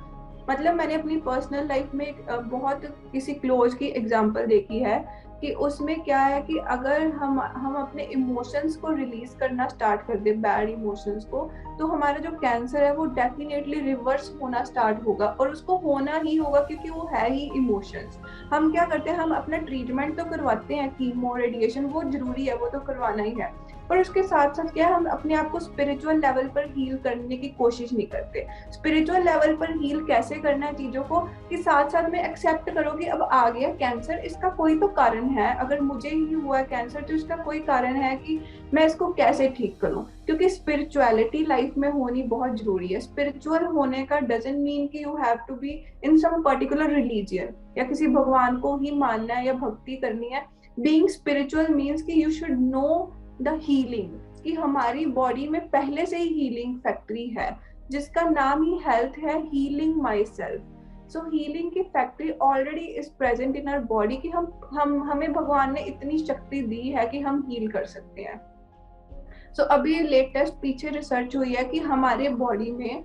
मतलब मैंने अपनी पर्सनल लाइफ में बहुत किसी क्लोज की एग्जांपल देखी है कि उसमें क्या है कि अगर हम अपने इमोशंस को रिलीज करना स्टार्ट कर दे, बैड इमोशंस को, तो हमारा जो कैंसर है वो डेफिनेटली रिवर्स होना स्टार्ट होगा, और उसको होना ही होगा क्योंकि वो है ही इमोशंस। हम क्या करते हैं, हम अपना ट्रीटमेंट तो करवाते हैं, कीमो रेडिएशन वो जरूरी है, वो तो करवाना ही है, पर उसके साथ साथ क्या हम अपने आप को स्पिरिचुअल लेवल पर हील करने की कोशिश नहीं करते। स्पिरिचुअल लेवल पर हील कैसे करना है चीजों को, कि साथ साथ में एक्सेप्ट करो कि अब आ गया कैंसर, इसका कोई तो कारण है, अगर मुझे ही हुआ कैंसर तो इसका कोई कारण है कि मैं इसको कैसे ठीक करूं। क्योंकि स्पिरिचुअलिटी लाइफ में होनी बहुत जरूरी है। स्पिरिचुअल होने का डजंट मीन कि you have to be in some particular religion या किसी भगवान को ही मानना है या भक्ति करनी है। बीइंग स्पिरिचुअल मीन्स कि you should know the healing, कि हमारी बॉडी में पहले से ही हीलिंग फैक्ट्री है जिसका नाम ही हेल्थ है, healing myself. So healing की factory already is present in our body, कि हमें भगवान ने इतनी शक्ति दी है कि हम हील कर सकते हैं। सो अभी लेटेस्ट पीछे रिसर्च हुई है कि हमारे बॉडी में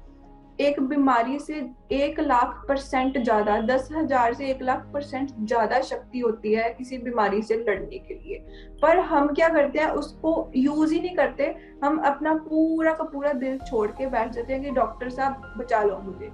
एक बीमारी से 1,00,000% ज्यादा, 10,000 से 1,00,000% ज्यादा शक्ति होती है किसी बीमारी से लड़ने के लिए। पर हम क्या करते हैं, उसको यूज ही नहीं करते। हम अपना पूरा का पूरा दिल छोड़ के बैठ जाते हैं कि डॉक्टर साहब बचा लो मुझे।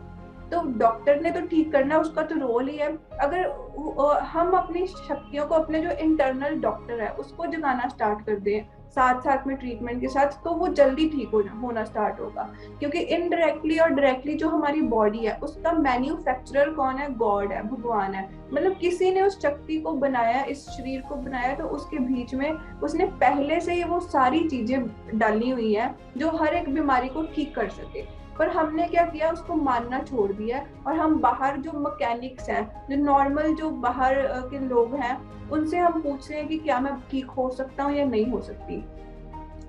तो डॉक्टर ने तो ठीक करना, उसका तो रोल ही है। अगर हम अपनी शक्तियों को, अपने जो इंटरनल डॉक्टर है उसको जगाना स्टार्ट कर दें साथ साथ में ट्रीटमेंट के साथ, तो वो जल्दी ठीक होना स्टार्ट होगा। क्योंकि इनडायरेक्टली और डायरेक्टली जो हमारी बॉडी है उसका मैन्युफैक्चरर कौन है? गॉड है, भगवान है। मतलब किसी ने उस शक्ति को बनाया, इस शरीर को बनाया, तो उसके बीच में उसने पहले से ही वो सारी चीजें डाली हुई है जो हर एक बीमारी को ठीक कर सके। पर हमने क्या किया, उसको मानना छोड़ दिया, और हम बाहर जो मैकेनिक्स हैं, जो नॉर्मल जो बाहर के लोग हैं, उनसे हम पूछ रहे हैं कि क्या मैं ठीक हो सकता हूँ या नहीं हो सकती।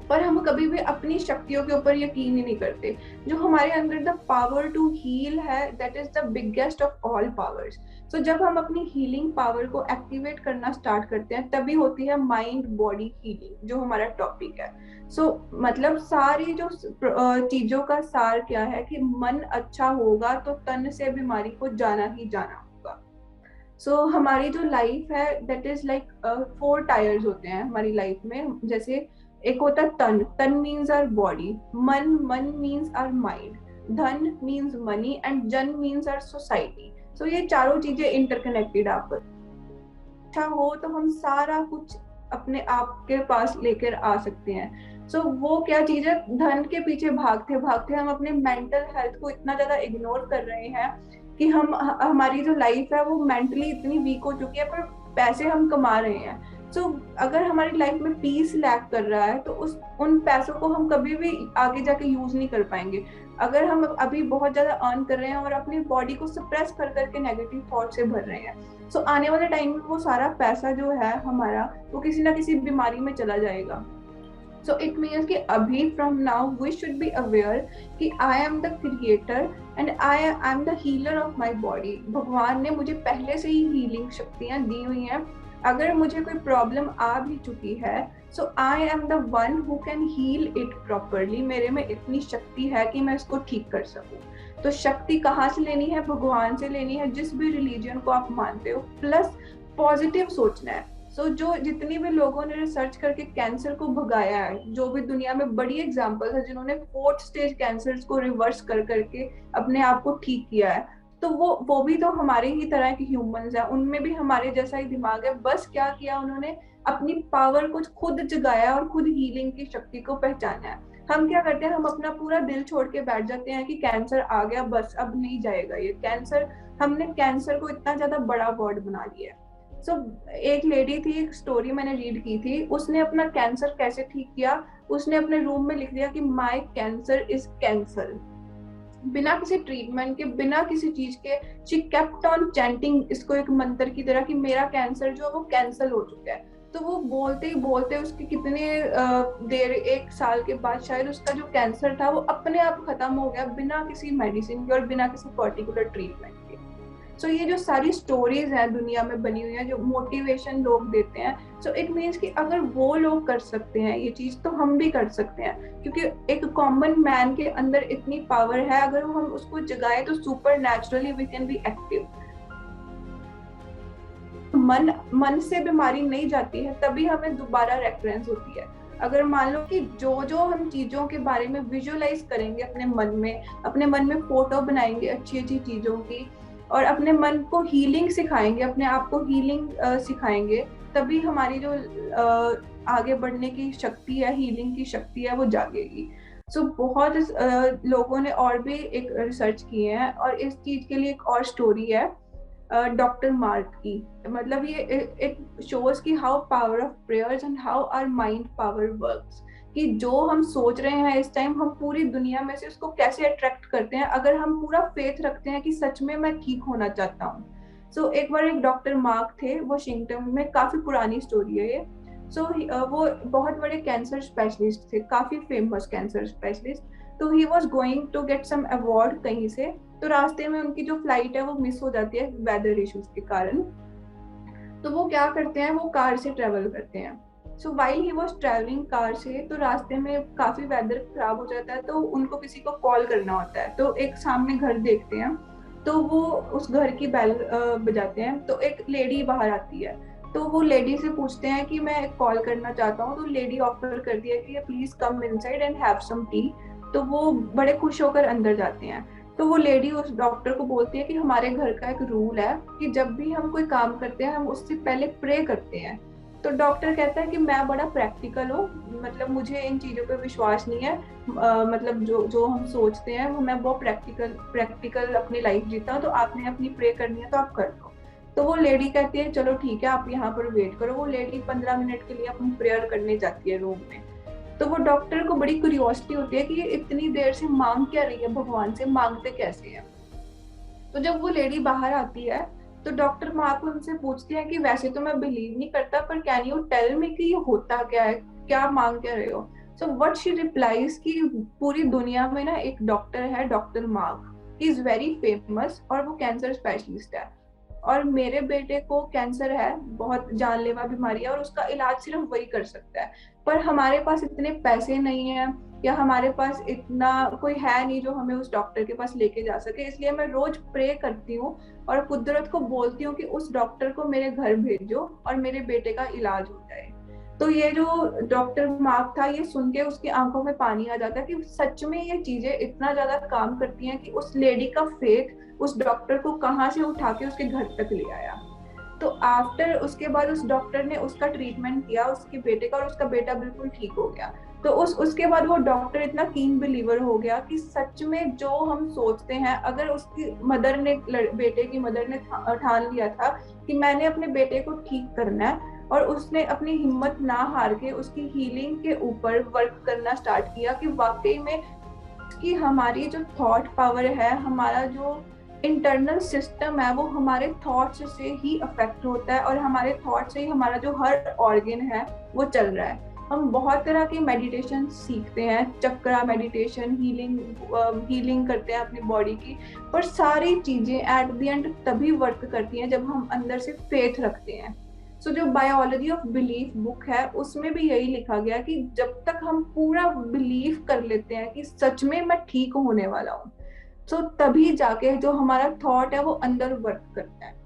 पर हम कभी भी अपनी शक्तियों के ऊपर यकीन ही नहीं करते। जो हमारे अंदर द पावर टू हील है, that is the biggest of all powers. So जब हम अपनी हीलिंग पावर को एक्टिवेट करना स्टार्ट करते हैं, तभी होती है माइंड बॉडी हीलिंग, जो हमारा टॉपिक है। मतलब सारी जो चीजों का सार क्या है कि मन अच्छा होगा तो तन से बीमारी को जाना ही जाना होगा। हमारी जो लाइफ है, दैट इज लाइक 4 टायर्स होते हैं हमारी लाइफ में। जैसे एक होता है तन, तन मीन्स आवर बॉडी, मन मीन्स आवर माइंड, धन मीन्स मनी, एंड जन मीन्स आवर सोसाइटी। ये चारों चीजें इंटरकनेक्टेड। आप अच्छा हो तो हम सारा कुछ अपने आप के पास लेकर आ सकते हैं। वो क्या चीज है, धन के पीछे भागते भागते हम अपने मेंटल हेल्थ को इतना ज्यादा इग्नोर कर रहे हैं कि हमारी जो लाइफ है वो मेंटली इतनी वीक हो चुकी है, पर पैसे हम कमा रहे हैं। अगर हमारी लाइफ में पीस लैक कर रहा है तो उन पैसों को हम कभी भी आगे जाके यूज नहीं कर पाएंगे। अगर हम अभी बहुत ज्यादा अर्न कर रहे हैं और अपनी बॉडी को सप्रेस कर करके नेगेटिव थॉट से भर रहे हैं, आने वाले टाइम में वो सारा पैसा जो है हमारा, वो किसी ना किसी बीमारी में चला जाएगा। It means कि अभी from now we should be aware कि I am the creator and I am the healer of my body। भगवान ने मुझे पहले से ही हीलिंग शक्तियाँ दी हुई हैं। अगर मुझे कोई प्रॉब्लम आ भी चुकी है, I am the one who can heal it properly। मेरे में इतनी शक्ति है कि मैं इसको ठीक कर सकूं। तो शक्ति कहाँ से लेनी है? भगवान से लेनी है, जिस भी रिलीजन को आप मानते हो। प्लस पॉजिटिव सोचना है। जो जितनी भी लोगों ने रिसर्च करके कैंसर को भगाया है, जो भी दुनिया में बड़ी एग्जांपल है जिन्होंने 4th स्टेज कैंसर को रिवर्स कर करके अपने आप को ठीक किया है, तो वो भी तो हमारे ही तरह के ह्यूमंस हैं। उनमें भी हमारे जैसा ही दिमाग है। बस क्या किया उन्होंने, अपनी पावर को खुद जगाया और खुद हीलिंग की शक्ति को पहचाना है। हम क्या करते हैं, हम अपना पूरा दिल छोड़ के बैठ जाते हैं कि कैंसर आ गया, बस अब नहीं जाएगा ये कैंसर। हमने कैंसर को इतना ज्यादा बड़ा वर्ड बना लिया है। एक लेडी थी, एक स्टोरी मैंने रीड की थी, उसने अपना कैंसर कैसे ठीक किया। उसने अपने रूम में लिख दिया कि माय कैंसर इज कैंसर। बिना किसी ट्रीटमेंट के, बिना किसी चीज के, शी केप्ट ऑन चैंटिंग इसको एक मंत्र की तरह कि मेरा कैंसर जो है वो कैंसल हो चुका है। तो वो बोलते ही बोलते उसके कितने देर, 1 साल के बाद शायद उसका जो कैंसर था वो अपने आप खत्म हो गया, बिना किसी मेडिसिन के और बिना किसी पर्टिकुलर ट्रीटमेंट के। सो ये जो सारी स्टोरीज हैं दुनिया में बनी हुई हैं, जो मोटिवेशन लोग देते हैं, सो इट मीन्स कि अगर वो लोग कर सकते हैं ये चीज, तो हम भी कर सकते हैं, क्योंकि एक कॉमन मैन के अंदर इतनी पावर है, अगर हम उसको जगाएं तो supernaturally we can be active. मन से बीमारी नहीं जाती है, तभी हमें दोबारा रेफरेंस होती है। अगर मान लो कि जो जो हम चीजों के बारे में विजुअलाइज करेंगे अपने मन में फोटो बनाएंगे अच्छी अच्छी चीजों की, और अपने मन को हीलिंग सिखाएंगे, अपने आप को हीलिंग सिखाएंगे, तभी हमारी जो आगे बढ़ने की शक्ति है, हीलिंग की शक्ति है, वो जागेगी। सो बहुत लोगों ने और भी एक रिसर्च किए हैं, और इस चीज के लिए एक और स्टोरी है डॉक्टर मार्क की। मतलब ये इट शोज कि how power of prayers and how our mind power works, कि जो हम सोच रहे हैं इस टाइम, हम पूरी दुनिया में से उसको कैसे अट्रैक्ट करते हैं, अगर हम पूरा फेथ रखते हैं कि सच में मैं ठीक होना चाहता हूँ। सो एक बार एक डॉक्टर मार्क थे वाशिंगटन में, काफी पुरानी स्टोरी है ये। सो वो बहुत बड़े कैंसर स्पेशलिस्ट थे, काफी फेमस कैंसर स्पेशलिस्ट। तो he was going to get some award कहीं से, तो रास्ते में उनकी जो फ्लाइट है वो मिस हो जाती है वेदर इश्यूज के कारण। तो वो क्या करते हैं, वो कार से ट्रेवल करते हैं। सो while he was travelling car से, तो रास्ते में काफी वेदर खराब हो जाता है, तो उनको किसी को कॉल करना होता है। तो एक सामने घर देखते हैं, तो वो उस घर की बेल बजाते हैं, तो एक लेडी बाहर आती है। तो वो लेडी से पूछते हैं कि मैं कॉल करना चाहता हूँ, तो लेडी ऑफर करती है कि please come inside and have some tea. तो वो बड़े खुश होकर अंदर जाते हैं। तो वो लेडी उस डॉक्टर को बोलती है कि हमारे घर का एक रूल है कि जब भी हम कोई काम करते हैं, हम उससे पहले प्रे करते हैं। तो डॉक्टर कहता है कि मैं बड़ा प्रैक्टिकल हूँ, मतलब मुझे इन चीज़ों पे विश्वास नहीं है, मतलब जो जो हम सोचते हैं वो, मैं बहुत प्रैक्टिकल अपनी लाइफ जीता हूँ, तो आपने अपनी प्रे करनी है तो आप कर लो। तो वो लेडी कहती है चलो ठीक है, आप यहाँ पर वेट करो। वो लेडी 15 मिनट के लिए अपनी प्रेयर करने जाती है रूम में। तो वो डॉक्टर को बड़ी क्यूरियोसिटी होती है कि ये इतनी देर से मांग क्या रही है भगवान से, मांगते कैसे है। तो जब वो लेडी बाहर आती है, तो डॉक्टर मार्क उनसे पूछती है कि वैसे तो मैं बिलीव नहीं करता, पर कैन यू टेल मी कि ये होता क्या है, क्या मांग क्या रहे हो। सो व्हाट शी रिप्लाइज कि पूरी दुनिया में ना एक डॉक्टर है, doctor mark, he is very famous, और वो कैंसर स्पेशलिस्ट है, और मेरे बेटे को कैंसर है, बहुत जानलेवा बीमारी है, और उसका इलाज सिर्फ वही कर सकता है। पर हमारे पास इतने पैसे नहीं है, या हमारे पास इतना कोई है नहीं जो हमें उस डॉक्टर के पास लेके जा सके, इसलिए मैं रोज प्रे करती हूँ और कुदरत को बोलती हूँ कि उस डॉक्टर को मेरे घर भेजो और मेरे बेटे का इलाज हो जाए। तो ये जो डॉक्टर मार्क था, ये सुन के उसकी आंखों में पानी आ जाता है कि सच में ये चीजें इतना ज्यादा काम करती हैं कि उस लेडी का फेथ उस डॉक्टर को कहाँ से उठा के उसके घर तक ले आया। तो आफ्टर उसके बाद उस डॉक्टर ने उसका ट्रीटमेंट किया उसके बेटे का, और उसका बेटा बिल्कुल ठीक हो गया। तो उसके बाद वो डॉक्टर इतना कीन बिलीवर हो गया कि सच में जो हम सोचते हैं, अगर उसकी मदर ने, बेटे की मदर ने ठान लिया था कि मैंने अपने बेटे को ठीक करना है, और उसने अपनी हिम्मत ना हार के उसकी हीलिंग के ऊपर वर्क करना स्टार्ट किया, कि वाकई में कि हमारी जो थॉट पावर है, हमारा जो इंटरनल सिस्टम है, वो हमारे थॉट्स से ही अफेक्ट होता है, और हमारे थॉट से ही हमारा जो हर ऑर्गन है वो चल रहा है। हम बहुत तरह की मेडिटेशन सीखते हैं, चक्रा मेडिटेशन, हीलिंग करते हैं अपनी बॉडी की, पर सारी चीजें एट द एंड तभी वर्क करती हैं जब हम अंदर से फेथ रखते हैं। सो जो बायोलॉजी ऑफ बिलीफ बुक है, उसमें भी यही लिखा गया कि जब तक हम पूरा बिलीव कर लेते हैं कि सच में मैं ठीक होने वाला हूँ, तो तभी जाके जो हमारा थॉट है वो अंदर वर्क करता है।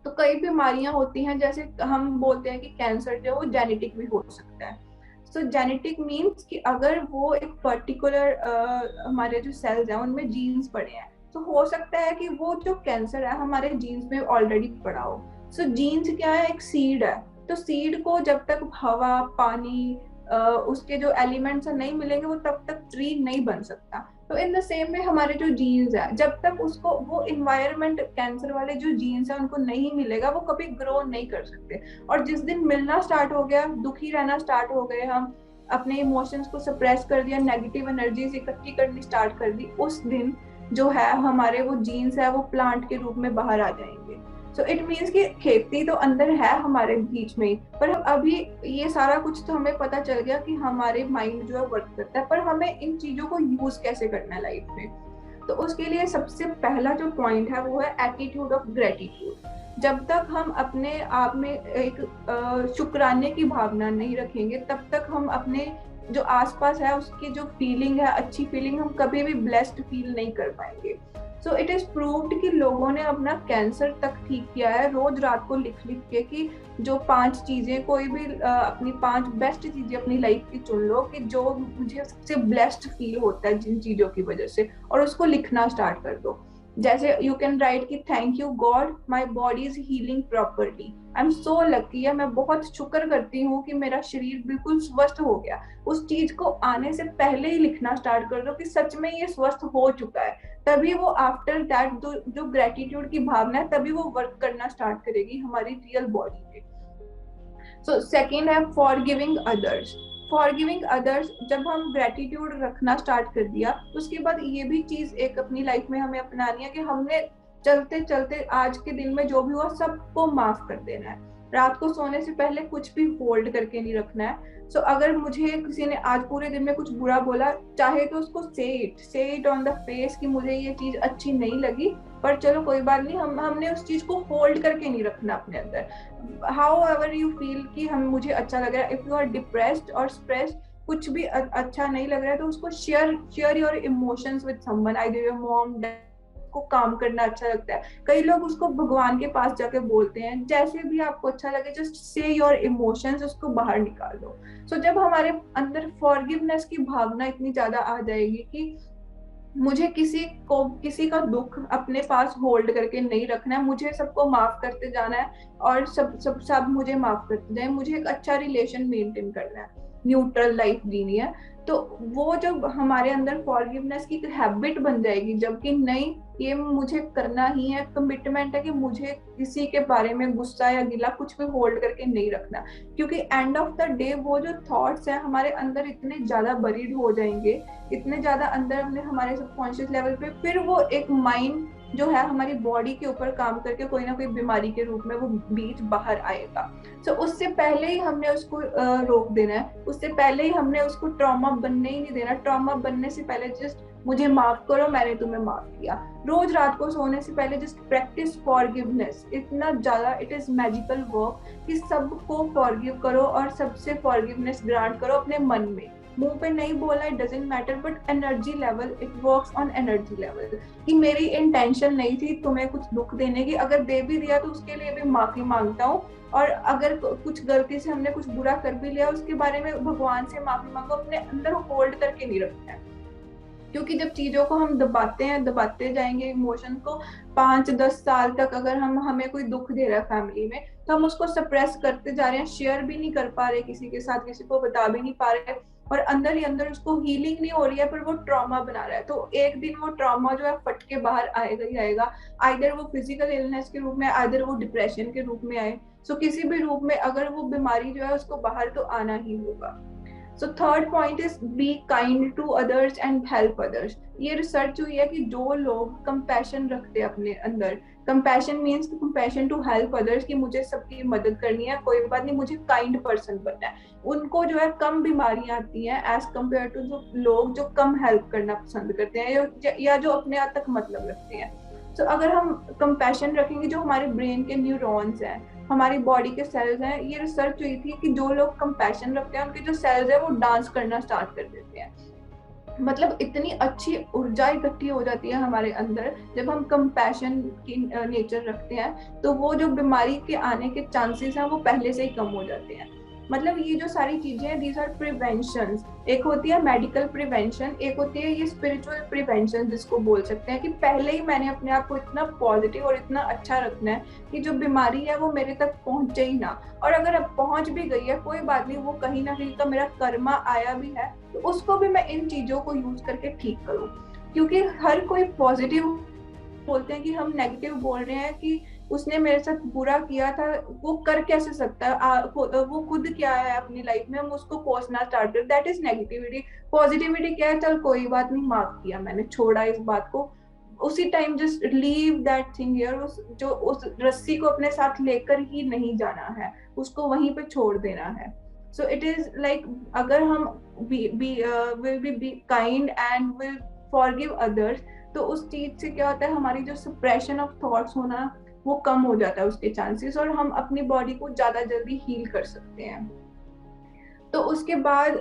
तो कई बीमारियां होती हैं, जैसे हम बोलते हैं कि कैंसर जो है वो जेनेटिक भी हो सकता है। सो जेनेटिक मीन्स कि अगर वो एक पर्टिकुलर हमारे जो सेल्स हैं उनमें जीन्स पड़े हैं, तो हो सकता है कि वो जो कैंसर है हमारे जीन्स में ऑलरेडी पड़ा हो। सो जीन्स क्या है, एक सीड है। तो सीड को जब तक हवा, पानी, उसके जो एलिमेंट्स नहीं मिलेंगे, वो तब तक ट्री नहीं बन सकता। तो इन द सेम में हमारे जो जीन्स है, जब तक उसको वो इन्वायरमेंट, कैंसर वाले जो जीन्स है उनको नहीं मिलेगा, वो कभी ग्रो नहीं कर सकते। और जिस दिन मिलना स्टार्ट हो गया, दुखी रहना स्टार्ट हो गए, हम अपने इमोशंस को सप्रेस कर दिया, नेगेटिव एनर्जीज इकट्ठी करनी स्टार्ट कर दी, उस दिन जो है हमारे वो जीन्स है वो प्लांट के रूप में बाहर आ जाएंगे। सो इट मीन्स कि खेती तो अंदर है हमारे बीच में, पर अभी ये सारा कुछ तो हमें पता चल गया कि हमारे माइंड जो है वर्क करता है, पर हमें इन चीजों को यूज कैसे करना है लाइफ में। तो उसके लिए सबसे पहला जो पॉइंट है वो है एटीट्यूड ऑफ ग्रेटिट्यूड। जब तक हम अपने आप में एक शुक्राने की भावना नहीं रखेंगे, तब तक हम अपने जो आसपास है उसकी जो फीलिंग है, अच्छी फीलिंग, हम कभी भी ब्लेस्ड फील नहीं कर पाएंगे। सो इट इज प्रूव्ड कि लोगों ने अपना कैंसर तक ठीक किया है रोज रात को लिख लिख के कि जो 5 चीजें, कोई भी अपनी 5 बेस्ट चीजें अपनी लाइफ की चुन लो कि जो मुझे सबसे ब्लेस्ड फील होता है जिन चीजों की वजह से, और उसको लिखना स्टार्ट कर दो। जैसे यू कैन राइट कि thank you God my body is healing properly, I am so lucky है, मैं बहुत शुक्र करती हूँ कि मेरा शरीर बिल्कुल स्वस्थ हो गया। उस चीज को आने से पहले ही लिखना स्टार्ट कर दो कि सच में ये स्वस्थ हो चुका है, तभी वो आफ्टर दैट जो ग्रेटिट्यूड की भावना है तभी वो वर्क करना स्टार्ट करेगी हमारी रियल बॉडी पे। सो सेकेंड है फॉरगिविंग अदर्स। फॉरगिविंग अदर्स, जब हम ग्रेटिट्यूड रखना स्टार्ट कर दिया उसके बाद ये भी चीज एक अपनी लाइफ में हमें अपनानी है कि हमने चलते चलते आज के दिन में जो भी हुआ सबको माफ कर देना है। रात को सोने से पहले कुछ भी होल्ड करके नहीं रखना है। सो अगर मुझे किसी ने आज पूरे दिन में कुछ बुरा बोला, चाहे तो उसको से इट ऑन द फेस कि मुझे ये चीज अच्छी नहीं लगी, पर चलो कोई बात नहीं, हमने उस चीज को होल्ड करके नहीं रखना अपने अंदर। हाउ एवर यू फील कि हम मुझे अच्छा लग रहा है, इफ यू आर डिप्रेस्ड और स्ट्रेस्ड, कुछ भी अच्छा नहीं लग रहा है तो उसको share your emotions with someone, either your mom, को काम करना अच्छा लगता है, कई लोग उसको भगवान के पास जाके बोलते हैं, जैसे भी आपको अच्छा लगे जस्ट से योर इमोशंस, उसको बाहर निकाल दो। सो जब हमारे अंदर फॉरगिवनेस की भावना इतनी ज्यादा आ जाएगी कि मुझे किसी का दुख अपने पास होल्ड करके नहीं रखना है, मुझे सबको माफ करते जाना है और सब मुझे माफ करते जाए, मुझे एक अच्छा रिलेशन मेंटेन करना है, न्यूट्रल लाइफ जीनी है, तो वो जब हमारे अंदर फॉरगिवनेस की हैबिट बन जाएगी, जबकि नहीं ये मुझे करना ही है, कमिटमेंट है कि मुझे किसी के बारे में गुस्सा या गिला कुछ भी होल्ड करके नहीं रखना, क्योंकि एंड ऑफ द डे वो जो थॉट्स हैं हमारे अंदर इतने ज्यादा बरीड हो जाएंगे, इतने ज्यादा अंदर अपने हमारे सबकॉन्शियस लेवल पे, फिर वो एक माइंड जो है हमारी बॉडी के ऊपर काम करके कोई ना कोई बीमारी के रूप में वो बीच बाहर आएगा। तो उससे पहले ही हमने उसको रोक देना है, उससे पहले ही हमने उसको ट्रॉमा बनने ही नहीं देना। ट्रॉमा बनने से पहले जस्ट मुझे माफ करो, मैंने तुम्हें माफ किया। रोज रात को सोने से पहले जस्ट प्रैक्टिस फॉरगिवनेस, इतना ज्यादा इट इज मैजिकल वर्क कि सबको फॉरगिव करो और सबसे फॉरगिवनेस ग्रांट करो अपने मन में। मुंह पे नहीं बोला, it doesn't matter, but energy level, it works on energy level कि मेरी इंटेंशन नहीं थी तुम्हें कुछ दुख देने की, अगर दे भी दिया तो उसके लिए भी माफी मांगता हूँ, और अगर कुछ गलती से हमने कुछ बुरा कर भी लिया उसके बारे में भगवान से माफी मांगो, अपने अंदर होल्ड करके नहीं रखना है। क्योंकि जब चीजों को हम दबाते जाएंगे इमोशन को, 5-10 साल तक अगर हमें कोई दुख दे रहा है फैमिली में, तो हम उसको सप्रेस करते जा रहे हैं, शेयर भी नहीं कर पा रहे किसी के साथ, किसी को बता भी नहीं पा रहे, और अंदर ही अंदर उसको हीलिंग नहीं हो रही है, पर वो ट्रॉमा बना रहा है। तो एक दिन वो ट्रॉमा जो है फट के बाहर आएगा ही आएगा, आइदर वो फिजिकल इलनेस के रूप में, आइदर वो डिप्रेशन के रूप में आए। सो किसी भी रूप में अगर वो बीमारी जो है उसको बाहर तो आना ही होगा। So third point is be kind to others and help others. ये रिसर्च हुई है कि जो लोग कंपैशन रखते हैं अपने अंदर, compassion means compassion to help others, कि मुझे सबकी मदद करनी है, कोई बात नहीं, मुझे काइंड पर्सन बनना है, उनको जो है कम बीमारियां आती हैं एज कम्पेयर टू जो लोग जो कम हेल्प करना पसंद करते हैं या जो अपने आप तक मतलब रखते हैं। तो अगर हम कंपैशन रखेंगे, जो हमारे ब्रेन के न्यूरॉन्स हैं, हमारी बॉडी के सेल्स हैं, ये रिसर्च हुई थी कि जो लोग कंपैशन रखते हैं उनके जो सेल्स है वो डांस करना स्टार्ट कर देते हैं। मतलब इतनी अच्छी ऊर्जा इकट्ठी हो जाती है हमारे अंदर जब हम कंपैशन की नेचर रखते हैं, तो वो जो बीमारी के आने के चांसेस हैं वो पहले से ही कम हो जाते हैं। मतलब ये जो सारी चीजें हैं, दीज आर प्रिवेंशंस। एक होती है मेडिकल प्रिवेंशन, एक होती है ये स्पिरिचुअल प्रिवेंशन जिसको बोल सकते हैं, कि पहले ही मैंने अपने आप को इतना पॉजिटिव और इतना अच्छा रखना है कि जो बीमारी है वो मेरे तक पहुंचे ही ना, और अगर अब पहुंच भी गई है कोई बात नहीं, वो कहीं ना कहीं का मेरा कर्मा आया भी है, तो उसको भी मैं इन चीजों को यूज करके ठीक करूं। क्योंकि हर कोई पॉजिटिव बोलते हैं कि हम नेगेटिव बोल रहे हैं कि उसने मेरे साथ बुरा किया था, वो कर कैसे सकता है, वो खुद क्या है अपनी लाइफ में, हम उसको कोसना स्टार्ट कर, दैट इज नेगेटिविटी। पॉजिटिविटी क्या है, चल कोई बात नहीं, माफ किया मैंने, छोड़ा इस बात को, उसी time just leave that thing here, उस रस्सी को अपने साथ लेकर ही नहीं जाना है, उसको वहीं पे छोड़ देना है। सो इट इज लाइक अगर हम will be kind and will forgive others, तो उस चीज से क्या होता है, हमारी जो सप्रेशन ऑफ थॉट्स होना वो कम हो जाता है उसके चांसेस, और हम अपनी बॉडी को ज्यादा जल्दी हील कर सकते हैं। तो उसके बाद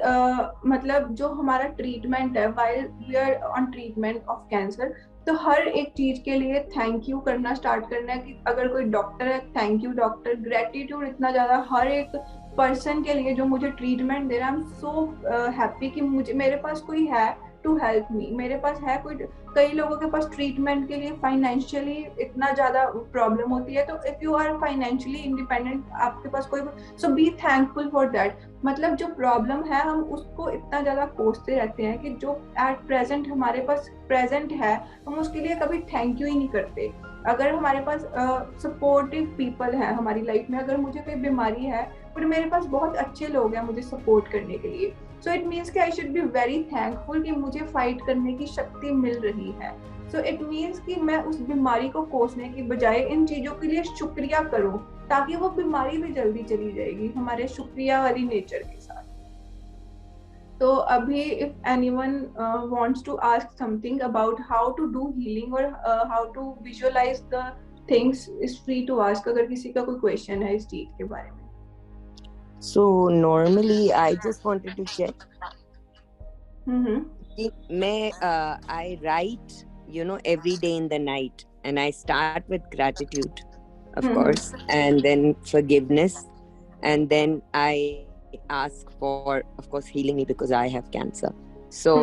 मतलब जो हमारा ट्रीटमेंट है, while we are on treatment of cancer, तो हर एक चीज के लिए थैंक यू करना स्टार्ट करना है। कि अगर कोई डॉक्टर है, थैंक यू डॉक्टर, ग्रेटिट्यूड इतना ज्यादा हर एक पर्सन के लिए जो मुझे ट्रीटमेंट दे रहा है। आई एम सो हैप्पी कि मुझे, मेरे पास कोई है टू हेल्प मी, मेरे पास है कोई। कई लोगों के पास ट्रीटमेंट के लिए फाइनेंशियली इतना ज्यादा प्रॉब्लम होती है, तो if you are financially independent, आपके पास कोई, so be thankful for that. मतलब जो प्रॉब्लम है हम उसको इतना ज्यादा कोसते रहते हैं कि जो एट प्रेजेंट हमारे पास प्रेजेंट है, हम उसके लिए कभी थैंक यू ही नहीं करते। अगर हमारे पास सपोर्टिव पीपल है हमारी लाइफ में, अगर मुझे कोई बीमारी है पर मेरे पास बहुत अच्छे लोग हैं मुझे सपोर्ट करने के लिए, सो इट मीन्स कि I should be very thankful कि मुझे फाइट करने की शक्ति मिल रही है। सो इट मीन्स कि मैं उस बीमारी को कोसने की बजाय इन चीजों के लिए शुक्रिया करूं, ताकि वो बीमारी भी जल्दी चली जाएगी हमारे शुक्रिया वाली नेचर के साथ। तो अभी if anyone wants to ask something about how to do healing और how to visualise the things, is free to ask. अगर किसी का कोई क्वेश्चन है इस चीज के बारे में। So normally I just wanted to check कि मैं I write every day in the night, and I start with gratitude, of course, and then forgiveness, and then I ask for, of course, healing me because I have cancer. So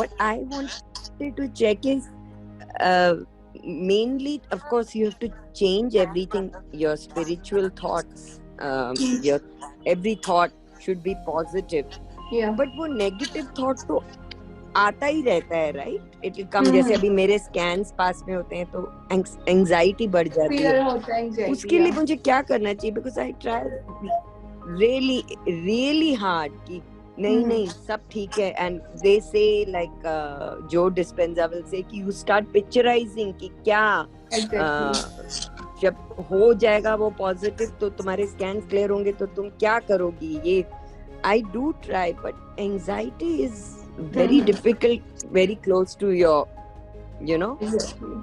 what I wanted to check is mainly, of course, you have to change everything, your spiritual thoughts, your every thought should be positive, but वो negative thought तो आता ही रहता है, right? It will come. जैसे अभी मेरे scans पास में होते हैं तो anxiety बढ़ जाती है, उसके लिए मुझे क्या करना चाहिए? Because I try really hard कि नहीं सब ठीक है, and they say like Joe Dispenza will say कि you start picturizing कि क्या जब हो जाएगा वो पॉजिटिव तो तुम्हारे स्कैन क्लियर होंगे तो तुम क्या करोगी। ये I do try, but anxiety is very difficult, very close to your, Exactly.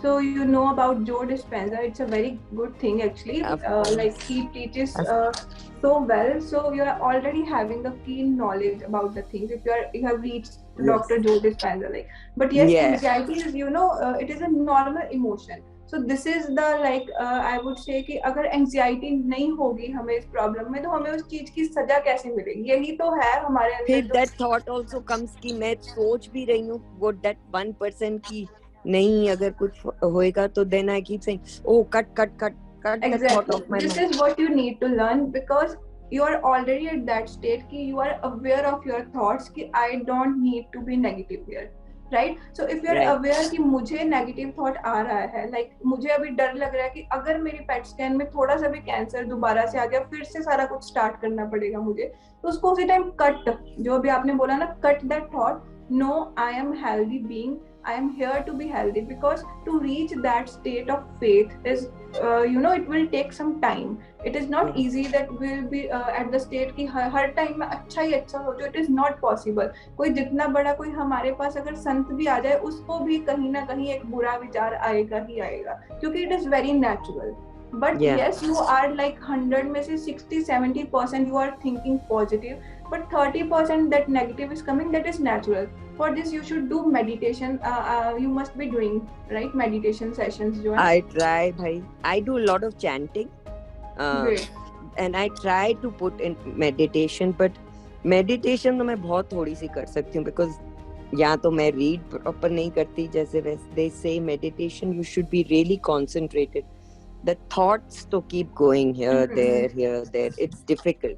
So you know about Joe Dispenza. It's a very good thing actually. Like he teaches so well. So you are already having the keen knowledge about the things. If you have reached Dr. Joe Dispenza, like, but yes, anxiety is it is a normal emotion. So this is the like I would say कि अगर anxiety नहीं होगी हमें इस प्रॉब्लम में, तो हमें उस चीज की सजा कैसे मिलेगी? यही तो है हमारे अंदर। फिर that thought also comes कि मैं सोच भी रही हूँ वो that 1% की नहीं, अगर कुछ होएगा तो then I keep saying, oh cut exactly. that thought of my mind. This is what you need to learn, because you are already at that state कि you are aware of your thoughts कि I don't need to be negative here. Right? So if you are aware कि मुझे नेगेटिव थॉट आ रहा है, लाइक मुझे अभी डर लग रहा है कि अगर मेरी पेट स्कैन में थोड़ा सा भी कैंसर दोबारा से आ गया, फिर से सारा कुछ स्टार्ट करना पड़ेगा मुझे, तो उसको उसी टाइम कट, जो अभी आपने बोला ना, cut that thought. No, I am healthy being, I am here to be healthy, because to reach that state of faith is it will take some time. It is not easy that we'll be at the state कि हर टाइम में अच्छा ही अच्छा सोचो. It is not possible. कोई जितना बड़ा कोई हमारे पास अगर संत भी आ जाए, उसको भी कहीं ना कहीं एक बुरा विचार आएगा ही आएगा, क्योंकि it is very natural. But yes, you are like 100 में से 60-70% you are thinking positive, but 30% that negative is coming, that is natural. For this you should do meditation. You must be doing right meditation sessions. I try, bhai. I do a lot of chanting, and I try to put in meditation, but meditation तो मैं बहुत थोड़ी सी कर सकती हूँ, because या तो मैं read proper नहीं करती, जैसे they say meditation you should be really concentrated. The thoughts to keep going here, there. It's difficult.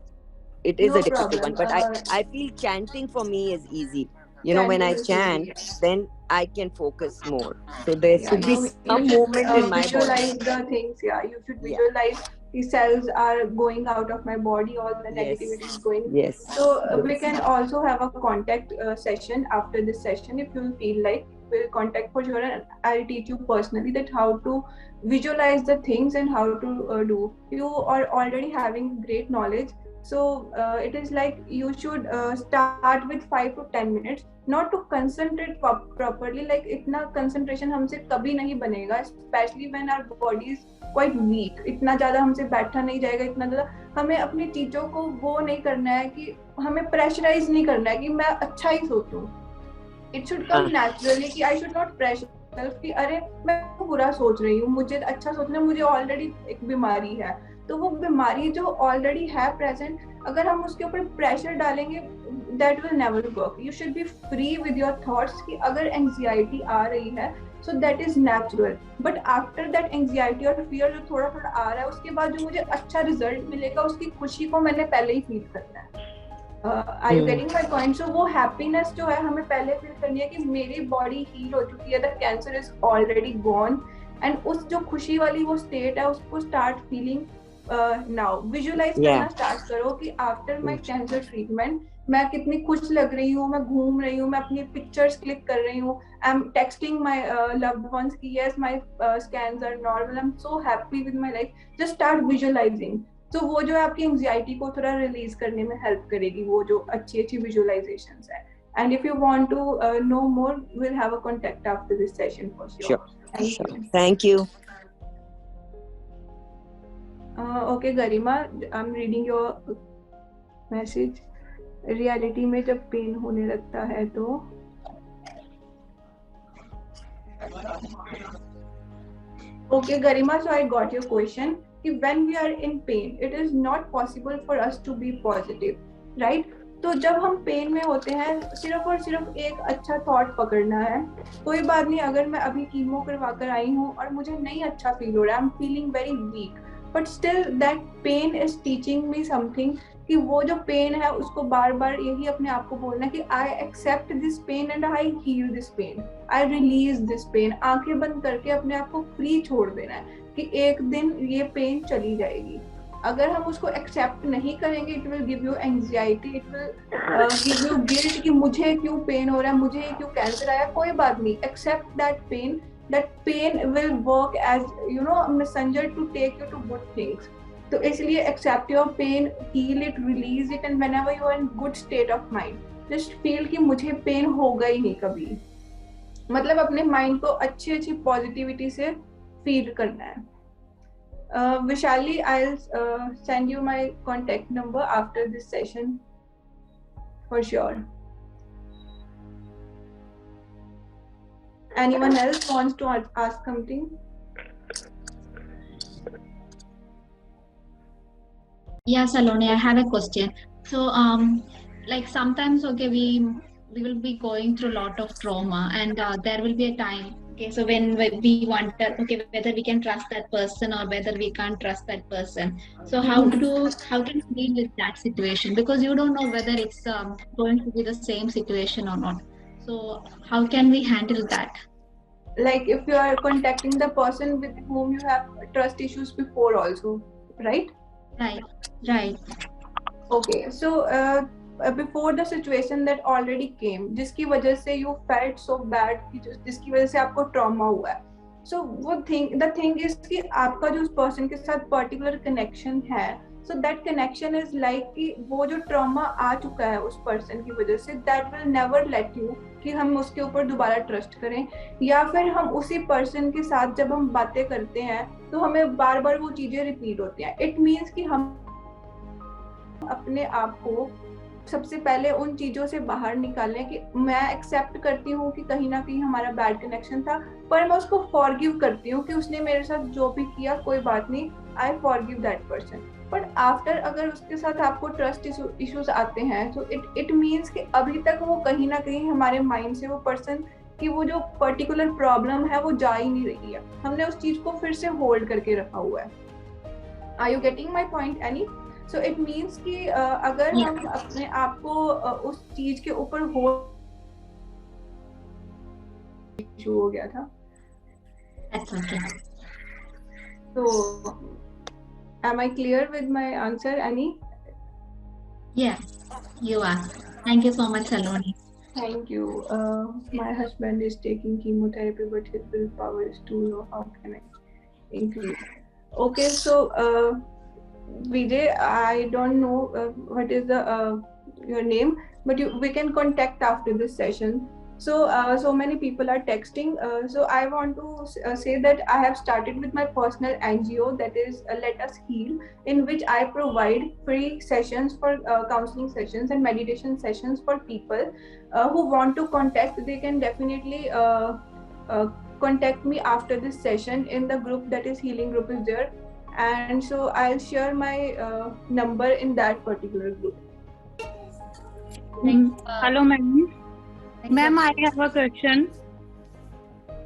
It is a difficult one, but I feel chanting for me is easy. When I chant, then I can focus more. So there should be some movement in my body. Visualize the things. You should visualize the cells are going out of my body, all the negativity is going. Yes. So we can also have a contact session after this session, if you feel like. We'll contact for sure, and I'll teach you personally that how to visualize the things and how to do. You are already having great knowledge. So it is like you should start with 5 to 10 minutes, not to concentrate properly. Like इतना concentration हमसे कभी नहीं बनेगा, especially when our body is quite weak. इतना ज़्यादा हमसे बैठा नहीं जाएगा, इतना ज़्यादा हमें अपनी चीज़ों को वो नहीं करना है कि हमें प्रेशराइज नहीं करना है कि मैं अच्छा ही सोचूं. It should come naturally कि I should not pressure myself कि अरे मैं बुरा सोच रही हूँ, मुझे अच्छा सोचना, मुझे ऑलरेडी एक बीमारी है. तो वो बीमारी जो ऑलरेडी है प्रेजेंट, अगर हम उसके ऊपर प्रेशर डालेंगे, that will never work. You should be free with your thoughts कि अगर एंग्जाइटी आ रही है so that is natural, but after that anxiety और फियर जो थोड़ा थोड़ा आ रहा है, उसके बाद जो मुझे अच्छा रिजल्ट मिलेगा उसकी खुशी को मैंने पहले ही फील करना है. Are you getting my point? So वो हैप्पीनेस जो है हमें पहले फील करनी है कि मेरी बॉडी हील हो चुकी है, the cancer is already gone, and उस जो खुशी वाली वो स्टेट है उसको स्टार्ट फीलिंग नाउ. विजुअलाइज करना स्टार्ट करो कि आफ्टर माय कैंसर ट्रीटमेंट मैं कितनी खुश लग रही हूँ, मैं घूम रही हूँ, मैं अपनी पिक्चर्स क्लिक कर रही हूँ, I am texting my loved ones कि yes my scans are normal, I am so happy with my life. Just start visualising. तो वो जो है आपकी एंग्जाइटी को थोड़ा रिलीज करने में हेल्प करेगी, वो जो अच्छी अच्छी विजुअलाइजेशंस है. And if you want to know more, we'll have a contact after this session for sure. Thank you. Okay, Garima, I'm reading your message. Reality में जब पेन होने लगता है तो Okay, Garima, so I got your question. When we are in pain, it is not possible for us to be positive, right? तो जब हम पेन में होते हैं, सिर्फ और सिर्फ एक अच्छा थॉट पकड़ना है. कोई बात नहीं, अगर मैं अभी कीमो करवा कर आई हूँ और मुझे नहीं अच्छा फील हो रहा है, I am feeling very weak, but still that pain is teaching me something. कि वो जो पेन है उसको बार बार यही अपने आप को बोलना कि I accept this pain and I heal this pain, I release this pain. आंखें बंद करके अपने आप को फ्री छोड़ देना है कि एक दिन ये पेन चली जाएगी. अगर हम उसको एक्सेप्ट नहीं करेंगे, it will give you anxiety, it will give you guilt कि मुझे क्यों पेन हो रहा है, मुझे क्यों कैंसर आया. कोई बात नहीं, accept that pain. That pain will work as you know messenger to take you to good things. तो इसलिए accept your pain, heal it, release it, and whenever you are in good state of mind, just feel कि मुझे पेन होगा ही नहीं कभी. मतलब अपने माइंड को अच्छी अच्छी पॉजिटिविटी से फील करना है. Vishali, I'll send you my contact number after this session for sure. Anyone else wants to ask something? Yeah, Saloni, I have a question. So, like sometimes, okay, we will be going through a lot of trauma, and there will be a time. Okay, so when we wonder, okay, whether we can trust that person or whether we can't trust that person. So how can we deal with that situation? Because you don't know whether it's going to be the same situation or not. So how can we handle that? Like if you are contacting the person with whom you have trust issues before also, right? Right. Okay, so before the situation that already came, जिसकी वजह से you felt so bad, जिसकी वजह से आपको trauma हुआ है. So the thing is कि आपका जो उस person के साथ particular connection है, so that connection is like कि वो जो trauma आ चुका है उस person की वजह से, that will never let you कि हम उसके ऊपर दोबारा trust करें. या फिर हम उसी person के साथ जब हम बातें करते हैं तो हमें बार बार वो चीजें repeat होती हैं. It means कि हम अपने आप को सबसे पहले उन चीजों से बाहर निकालें कि मैं एक्सेप्ट करती हूँ कि कहीं ना कहीं हमारा बैड कनेक्शन था, पर मैं उसको फॉरगिव करती हूँ कि उसने मेरे साथ जो भी किया कोई बात नहीं, I forgive that person. But after अगर उसके साथ आपको ट्रस्ट इश्यूज आते हैं, तो इट मीन्स कि अभी तक वो कहीं ना कहीं हमारे माइंड से वो पर्सन की वो जो पर्टिकुलर प्रॉब्लम है वो जा ही नहीं रही है, हमने उस चीज को फिर से होल्ड करके रखा हुआ है. Are you getting my point any? So it means कि अगर हम अपने आप को उस चीज के ऊपर इशू हो गया था. That's okay. So am I clear with my answer, Annie? Yes, you are. Thank you so much, Saloni. Thank you. My husband is taking chemotherapy, but his willpower is too low. How can I increase? Okay, so Vijay, I don't know what is the your name, but we can contact after this session. So many people are texting. So I want to say that I have started with my personal NGO, that is Let Us Heal, in which I provide free sessions for counseling sessions and meditation sessions for people who want to contact. They can definitely contact me after this session in the group, that is Healing Group is there. And so I'll share my number in that particular group. Hello, ma'am. Ma'am, I have a question.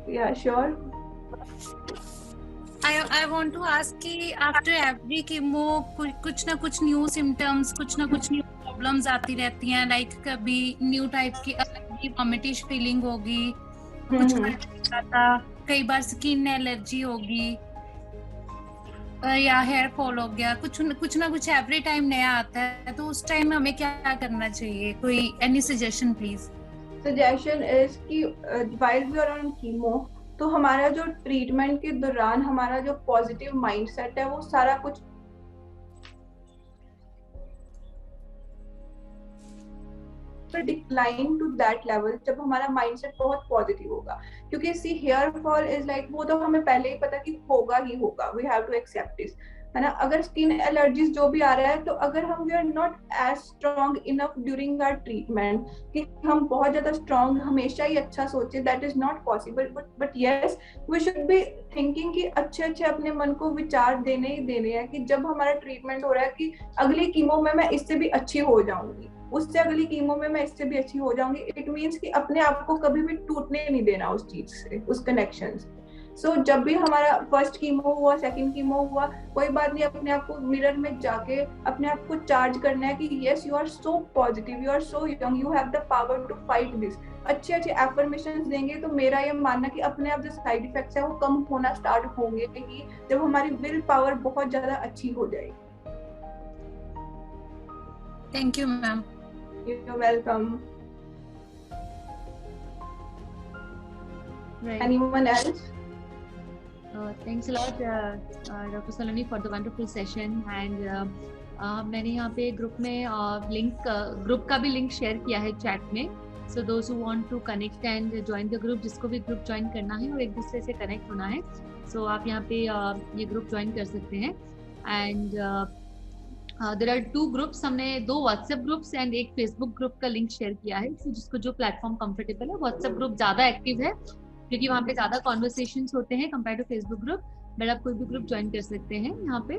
Yeah, sure. I want to ask कि after every chemo कुछ ना कुछ new symptoms, कुछ ना कुछ new problems आती रहती हैं, like कभी new type की vomitish feeling होगी, कुछ आता, कई बार skin allergy होगी, या हेयर फॉल हो गया, कुछ ना कुछ एवरी टाइम नया आता है, तो उस टाइम में हमें क्या करना चाहिए? कोई any suggestion please? Suggestion is कि while we are on chemo, तो हमारा जो ट्रीटमेंट के दौरान हमारा जो पॉजिटिव माइंडसेट है वो सारा कुछ डिक्लाइन टू दैट लेवल, जब हमारा माइंडसेट बहुत पॉजिटिव होगा. क्योंकि see here fall is like, वो तो हमें पहले ही पता कि होगा ही होगा, we have to accept this, है ना. अगर स्किन एलर्जीज जो भी आ रहा है, तो अगर हम we are not as strong enough during our treatment कि हम बहुत ज्यादा स्ट्रॉन्ग हमेशा ही अच्छा सोचे, that is not possible. But yes, we should be thinking कि अच्छे अच्छे अपने मन को विचार देने ही देने हैं कि जब हमारा ट्रीटमेंट हो रहा है कि अगली कीमो में मैं इससे भी अच्छी हो जाऊंगी, उससे अगली कीमो में मैं इससे भी अच्छी हो जाऊंगी. इट मीन्स कि अपने आप को कभी भी टूटने नहीं देना उस चीज से, उस कनेक्शन से. सो जब भी हमारा फर्स्ट कीमो हुआ, सेकंड कीमो हुआ, कोई बात नहीं, अपने आप को मिरर में जाके अपने आप को चार्ज करना है कि yes, you are so positive, you are so young, you have the power to fight this. अच्छे अच्छे एफर्मेशंस देंगे तो मेरा ये मानना कि अपने आप जो साइड इफेक्ट्स है वो कम होना स्टार्ट होंगे ही, जब हमारी विल पावर बहुत ज्यादा अच्छी हो जाएगी. Thank you ma'am. You're welcome. Right. Anyone else? Thanks a lot, Dr. Saloni, for the wonderful session. And मैंने यहाँ पे ग्रुप में लिंक, ग्रुप का भी लिंक शेयर किया है चैट में. So those who want to connect and join the group, जिसको भी ग्रुप ज्वाइन करना है और एक दूसरे से कनेक्ट होना है, so आप यहाँ पे ये ग्रुप ज्वाइन कर सकते हैं. And देयर आर 2 ग्रुप्स, हमने 2 व्हाट्सएप ग्रुप्स एंड एक फेसबुक ग्रुप का लिंक शेयर किया है. so, जिसको जो प्लेटफॉर्म कंफर्टेबल है, व्हाट्सएप ग्रुप ज्यादा एक्टिव है क्योंकि वहाँ पे ज्यादा कॉन्वर्सेशंस होते हैं compare to Facebook group, but आप कोई भी ग्रुप ज्वाइन कर सकते हैं यहाँ पे.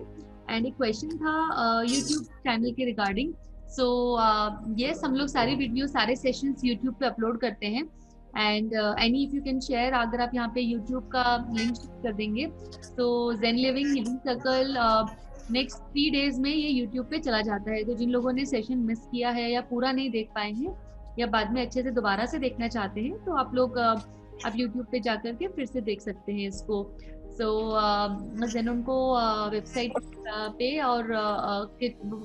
एंड एक क्वेश्चन था यूट्यूब चैनल के रिगार्डिंग. सो यस, हम लोग सारी वीडियो, सारे सेशंस यूट्यूब पे अपलोड करते हैं. And any if you can share, अगर आप यहाँ पे यूट्यूब का लिंक कर देंगे तो zen living healing circle next 3 days में ये YouTube पे चला जाता है. तो जिन लोगों ने सेशन मिस किया है या पूरा नहीं देख पाए हैं या बाद में अच्छे से दोबारा से देखना चाहते हैं, तो आप लोग आप YouTube पे जाकर के फिर से देख सकते हैं इसको. सो देन उनको वेबसाइट पे और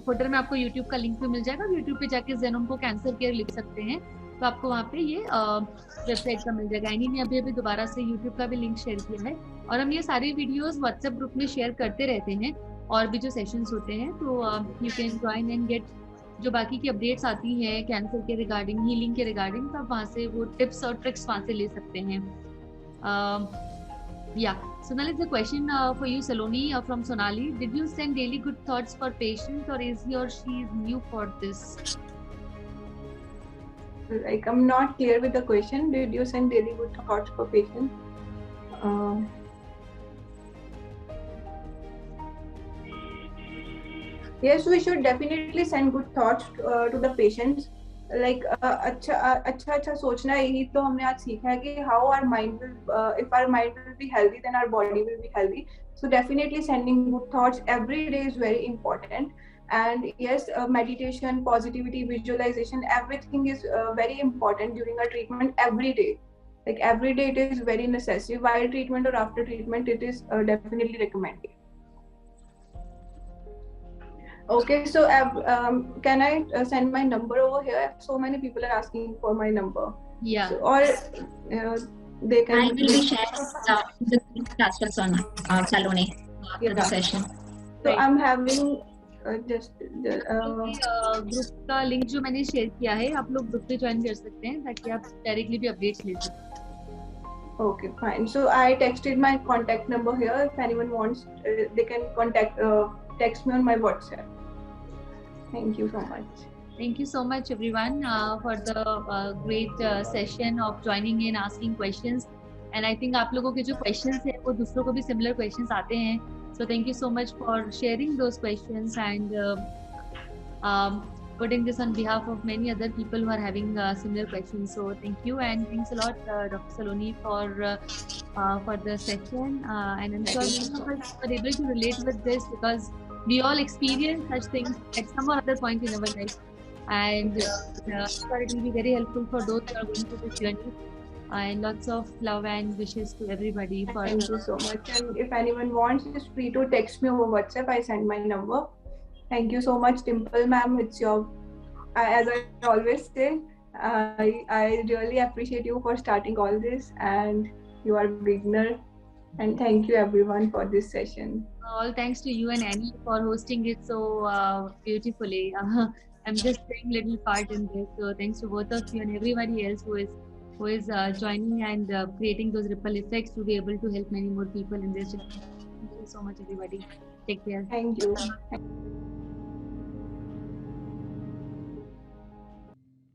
फुटर में आपको YouTube का लिंक भी मिल जाएगा. YouTube पे जाके जेन उनको कैंसर केयर लिख सकते हैं, तो आपको वहाँ पे ये वेबसाइट का मिल जाएगा. एनी ने अभी दोबारा से YouTube का भी लिंक शेयर किया है. और हम ये सारी वीडियोस व्हाट्सएप ग्रुप में शेयर करते रहते हैं, और भी जो सेशंस होते हैं, तो you can join and get जो बाकी की अपडेट्स आती हैं कैंसर के रिगार्डिंग, हीलिंग के रिगार्डिंग, तो आप वहाँ से वो टिप्स और ट्रिक्स वहाँ से ले सकते हैं. Yeah, so now is the question for you, Saloni, from Sonali. Did you send daily good thoughts for patients, or is he or she is new for this? Like, I'm not clear with the question. Did you send daily good thoughts for patients? Yes, we should definitely send good thoughts to the patients. Like अच्छा सोचना, यही तो हमने आज सीखा है कि how our mind will, if our mind will be healthy, then our body will be healthy. So definitely sending good thoughts every day is very important. And yes, meditation, positivity, visualization, everything is very important during our treatment every day. Like every day it is very necessary. While treatment or after treatment, it is definitely recommended. Okay, so can I send my number over here? So many people are asking for my number. Yeah. So, or they can. I will be sharing the class on Saloni after the session. So Right. I'm having just group का लिंक जो मैंने शेयर किया है, आप लोग ग्रुप पे ज्वाइन कर सकते हैं ताकि आप डायरेक्टली भी अपडेट्स ले सकें. okay, fine. So I texted my contact number here. If anyone wants, they can text me on my WhatsApp. Thank you so much. Thank you so much everyone for the great session of joining in, asking questions. And I think आप लोगों के जो questions हैं वो दूसरों को भी similar questions आते हैं. So thank you so much for sharing those questions and putting this on behalf of many other people who are having similar questions. So thank you, and thanks a lot, Dr. Saloni, for the session. And I'm sure many of us were able to relate with this because we all experience such things at some or other point in our life. And I'm sure it will be very helpful for those who are going through this journey. And lots of love and wishes to everybody. Thank you so much. And if anyone wants, is free to text me over WhatsApp. I send my number. Thank you so much, Dimple ma'am. It's your, as I always say, I really appreciate you for starting all this, and you are a beginner. And thank you everyone for this session. All thanks to you and Annie for hosting it so beautifully. I'm just playing little part in this. So thanks to both of you and everybody else who is joining and creating those ripple effects to be able to help many more people in this journey. Thank you so much, everybody. Take care. Thank you.